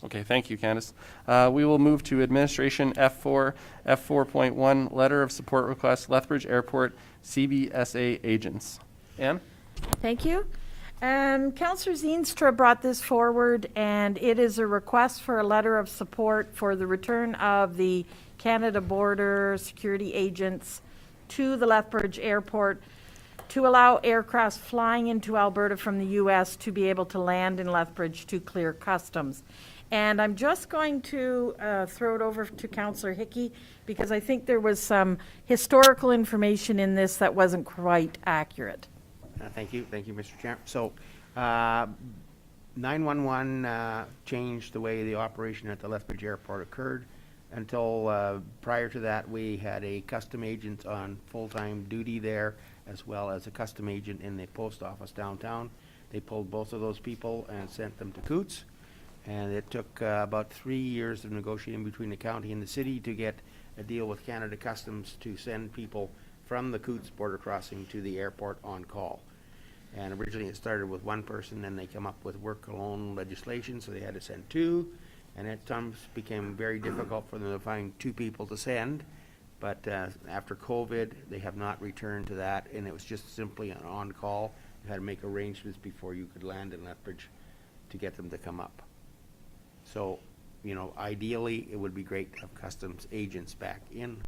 Okay, thank you, Candace. We will move to administration F4, F4.1, letter of support request, Lethbridge Airport CBSA agents. Ann? Thank you. Councillor Zeenstra brought this forward, and it is a request for a letter of support for the return of the Canada Border Security agents to the Lethbridge Airport to allow aircrafts flying into Alberta from the U.S. to be able to land in Lethbridge to clear customs. And I'm just going to throw it over to Councillor Hickey, because I think there was some historical information in this that wasn't quite accurate. Thank you, Mr. Chair. So, 911 changed the way the operation at the Lethbridge Airport occurred. Until prior to that, we had a custom agent on full-time duty there, as well as a custom agent in the post office downtown. They pulled both of those people and sent them to Coots. And it took about 3 years of negotiating between the county and the city to get a deal with Canada Customs to send people from the Coots border crossing to the airport on call. And originally it started with one person, then they come up with work alone legislation, so they had to send two. And at times became very difficult for them to find two people to send. But after COVID, they have not returned to that, and it was just simply an on-call. You had to make arrangements before you could land in Lethbridge to get them to come up. So, you know, ideally, it would be great to have customs agents back in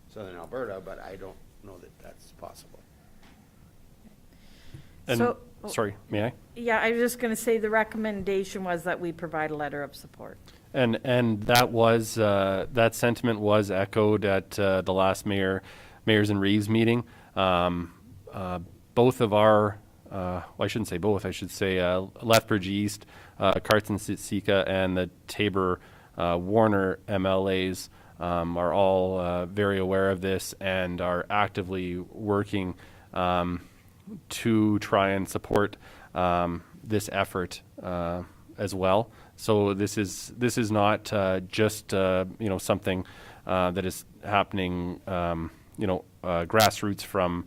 southern Alberta, but I don't know that that's possible. And, So- sorry, may I? Yeah, I was just going to say the recommendation was that we provide a letter of support. And that was that sentiment was echoed at the last mayors and Reeves meeting. Both of our, well, I shouldn't say both. I should say Lethbridge East, Carson Sika, and the Tabor Warner MLAs are all very aware of this and are actively working to try and support this effort as well. So this is not just something that is happening grassroots from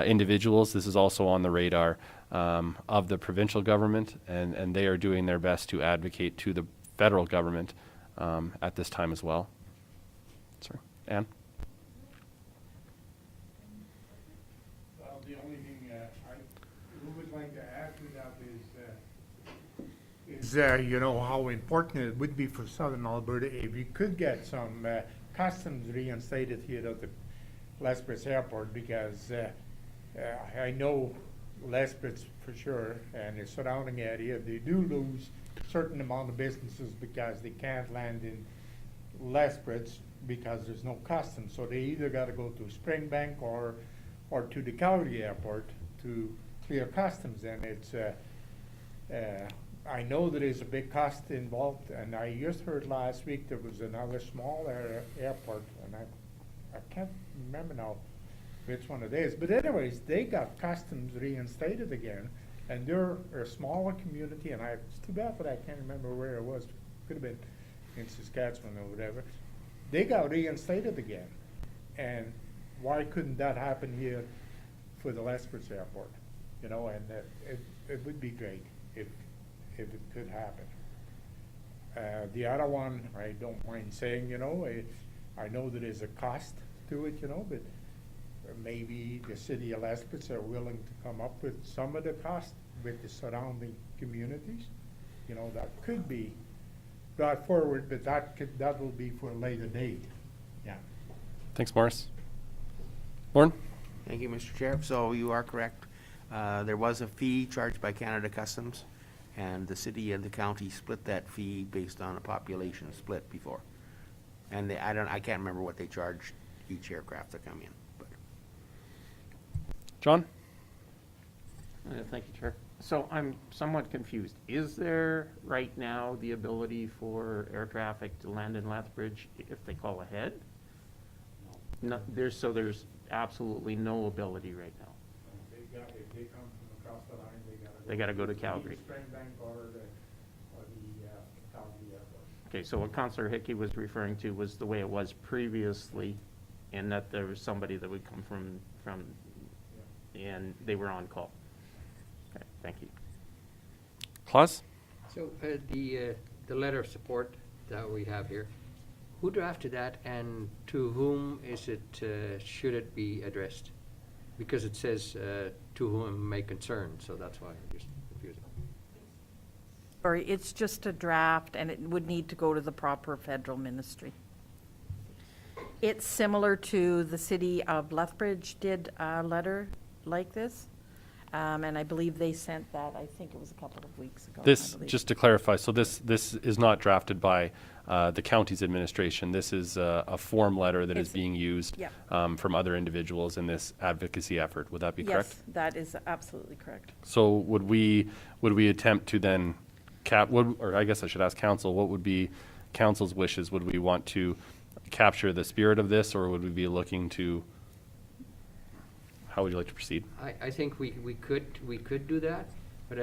individuals. This is also on the radar of the provincial government, and they are doing their best to advocate to the federal government at this time as well. Sorry, Ann? Well, the only thing I would like to add to that is how important it would be for southern Alberta if we could get some customs reinstated here at the Lethbridge Airport, because I know Lethbridge for sure and the surrounding area, they do lose a certain amount of businesses because they can't land in Lethbridge because there's no customs. So they either got to go to Springbank or to the Calgary Airport to clear customs. And it's I know there is a big cost involved, and I just heard last week there was another small airport, and I can't remember now which one it is. But anyways, they got customs reinstated again, and they're a smaller community, and it's too bad that I can't remember where it was. Could have been in Saskatchewan or whatever. They got reinstated again. And why couldn't that happen here for the Lethbridge Airport? And it would be great if it could happen. The other one, I don't mind saying, I know there is a cost to it, but maybe the city of Lethbridge are willing to come up with some of the cost with the surrounding communities. That could be brought forward, but that will be for a later date. Yeah. Thanks, Morris. Lauren? Thank you, Mr. Chair. So you are correct. There was a fee charged by Canada Customs, and the city and the county split that fee based on a population split before. And I can't remember what they charged each aircraft to come in. But John? Thank you, Chair. So I'm somewhat confused. Is there right now the ability for air traffic to land in Lethbridge if they call ahead? No, there's absolutely no ability right now. If they come from across the line, They gotta go to Calgary. Springbank or the Calgary Airport. Okay, so what Councillor Hickey was referring to was the way it was previously, and that there was somebody that would come from and they were on call. Okay, thank you. Claus? So the the letter of support that we have here, who drafted that and to whom is it, should it be addressed? Because it says to whom it may concern, so that's why I'm just confused. Or it's just a draft and it would need to go to the proper federal ministry. It's similar to the city of Lethbridge did a letter like this. And I believe they sent that, I think it was a couple of weeks ago. I This, believe. just to clarify, so this is not drafted by the county's administration. This is a form letter that is It's- being used yeah. from other individuals in this advocacy effort. Would that be correct? Yes, that is absolutely correct. So would we attempt to then or I guess I should ask council, what would be council's wishes? Would we want to capture the spirit of this, or would we be looking to, how would you like to proceed? I think we could do that, but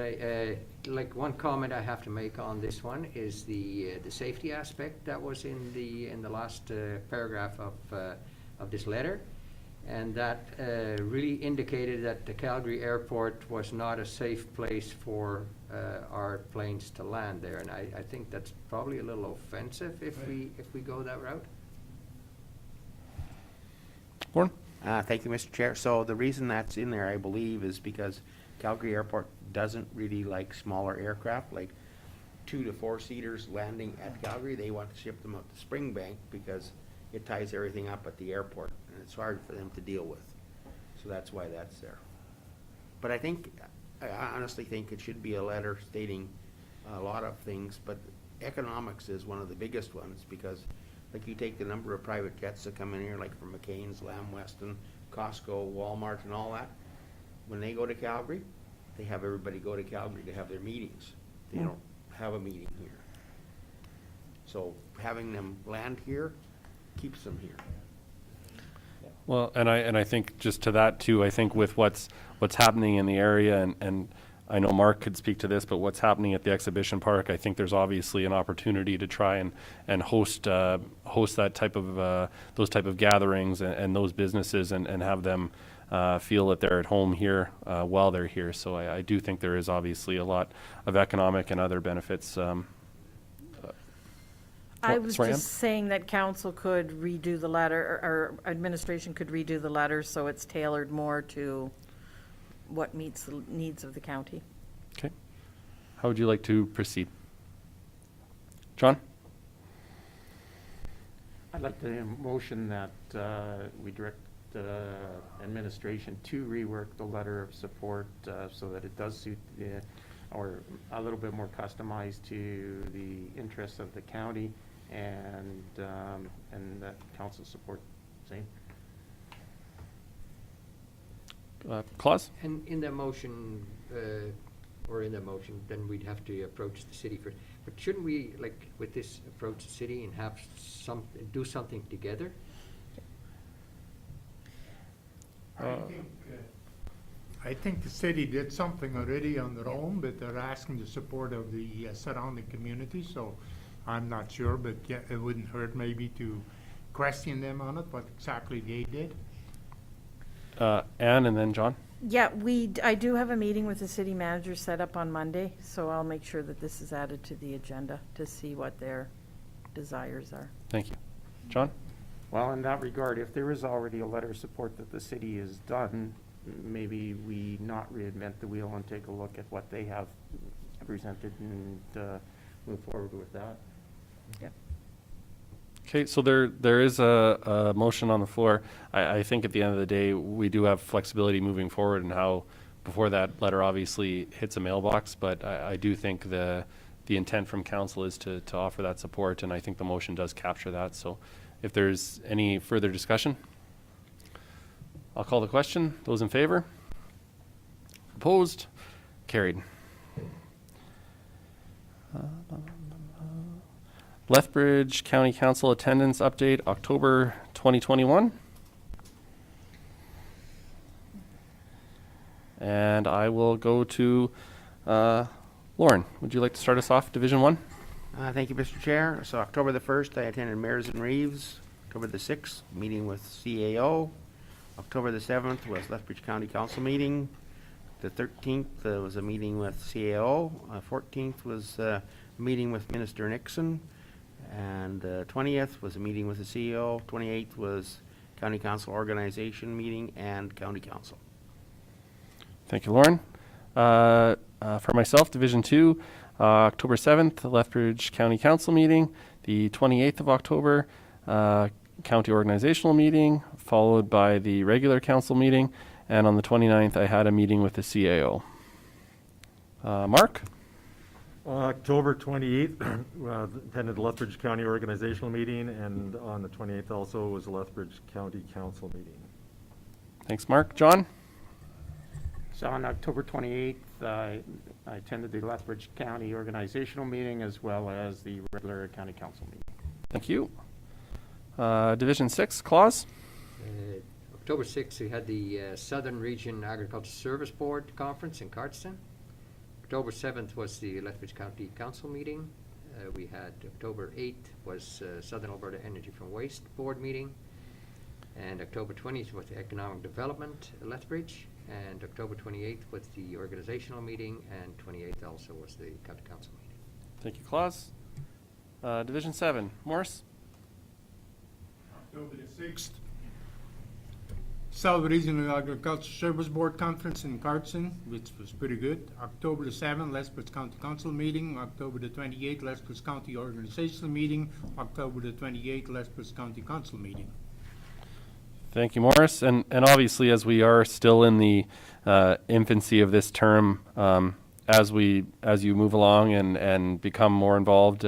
like one comment I have to make on this one is the safety aspect that was in the last paragraph of this letter. And that really indicated that the Calgary airport was not a safe place for our planes to land there. And I think that's probably a little offensive if we go that route. Warren? Thank you, Mr. Chair. So the reason that's in there, I believe, is because Calgary Airport doesn't really like smaller aircraft, like 2 to 4 seaters landing at Calgary. They want to ship them up to Springbank because it ties everything up at the airport, and it's hard for them to deal with. So that's why that's there. But I honestly think it should be a letter stating a lot of things, but economics is one of the biggest ones, because like you take the number of private jets that come in here, like from McCain's, Lamb Weston, Costco, Walmart, and all that. When they go to Calgary, they have everybody go to Calgary to have their meetings. They don't have a meeting here. So having them land here keeps them here. Well, and I think just to that too, I think with what's happening in the area, and I know Mark could speak to this, but what's happening at the exhibition park, I think there's obviously an opportunity to try and host that type of those type of gatherings and those businesses and have them feel that they're at home here while they're here. So I do think there is obviously a lot of economic and other benefits. I was sorry, just saying that council could redo the letter, or administration could redo the letter so it's tailored more to what meets the needs of the county. Okay. How would you like to proceed? John? I'd like to motion that we direct administration to rework the letter of support so that it does suit or a little bit more customized to the interests of the county, and that council support same. Claus? And in the motion, then we'd have to approach the city first. But shouldn't we, like, with this, approach the city and have do something together? I think the city did something already on their own, but they're asking the support of the surrounding community, so I'm not sure, but yeah, it wouldn't hurt maybe to question them on it, what exactly they did. Anne and then John? Yeah, I do have a meeting with the city manager set up on Monday, so I'll make sure that this is added to the agenda to see what their desires are. Thank you. John? Well, in that regard, if there is already a letter of support that the city has done, maybe we not reinvent the wheel and take a look at what they have presented and move forward with that. Okay, so there is a motion on the floor. I think at the end of the day, we do have flexibility moving forward and how, before that letter obviously hits a mailbox, but I do think the intent from council is to offer that support, and I think the motion does capture that. So if there's any further discussion, I'll call the question. Those in favor? Opposed? Carried. Lethbridge County Council attendance update, October 2021. And I will go to Lauren. Would you like to start us off, Division 1? Thank you, Mr. Chair. So October the 1st, I attended Mayors and Reeves. October the 6th, meeting with CAO. October the 7th was Lethbridge County Council meeting. The 13th was a meeting with CAO. 14th was meeting with Minister Nixon. And 20th was a meeting with the CEO. 28th was County Council Organization meeting and County Council. Thank you, Lauren. For myself, Division 2, October 7th, the Lethbridge County Council meeting. The 28th of October, County Organizational meeting, followed by the regular council meeting. And on the 29th, I had a meeting with the CAO. Mark? October 28th, attended the Lethbridge County Organizational meeting, and on the 28th also was the Lethbridge County Council meeting. Thanks, Mark. John? So on October 28th, I attended the Lethbridge County Organizational meeting as well as the regular County Council meeting. Thank you. Division 6, Claus? October 6th, we had the Southern Region Agricultural Service Board Conference in Cardston. October 7th was the Lethbridge County Council meeting. We had October 8th was Southern Alberta Energy from Waste Board meeting. And October 20th was the Economic Development Lethbridge. And October 28th was the organizational meeting. And 28th also was the County Council meeting. Thank you, Claus. Division 7, Morris? October the 6th, South Regional Agricultural Service Board Conference in Cardston, which was pretty good. October the 7th, Lethbridge County Council meeting. October the 28th, Lethbridge County Organizational meeting. October the 28th, Lethbridge County Council meeting. Thank you, Morris. And obviously, as we are still in the infancy of this term, as you move along and become more involved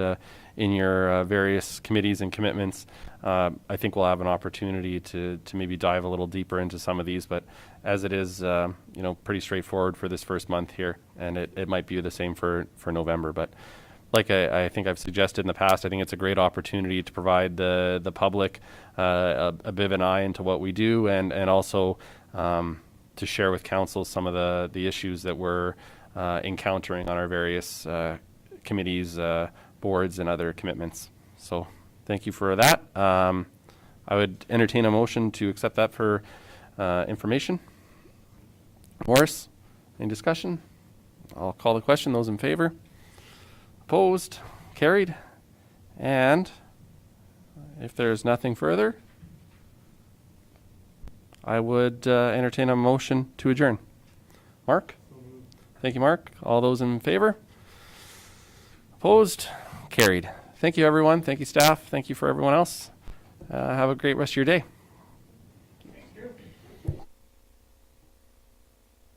in your various committees and commitments, I think we'll have an opportunity to maybe dive a little deeper into some of these. But as it is, pretty straightforward for this first month here, and it might be the same for November. But like I think I've suggested in the past, I think it's a great opportunity to provide the public a bit of an eye into what we do, and also to share with council some of the issues that we're encountering on our various committees, boards, and other commitments. So thank you for that. I would entertain a motion to accept that for information. Morris, any discussion? I'll call the question. Those in favor? Opposed? Carried? And if there's nothing further, I would entertain a motion to adjourn. Mark? Thank you, Mark. All those in favor? Opposed? Carried. Thank you, everyone. Thank you, staff. Thank you for everyone else. Have a great rest of your day.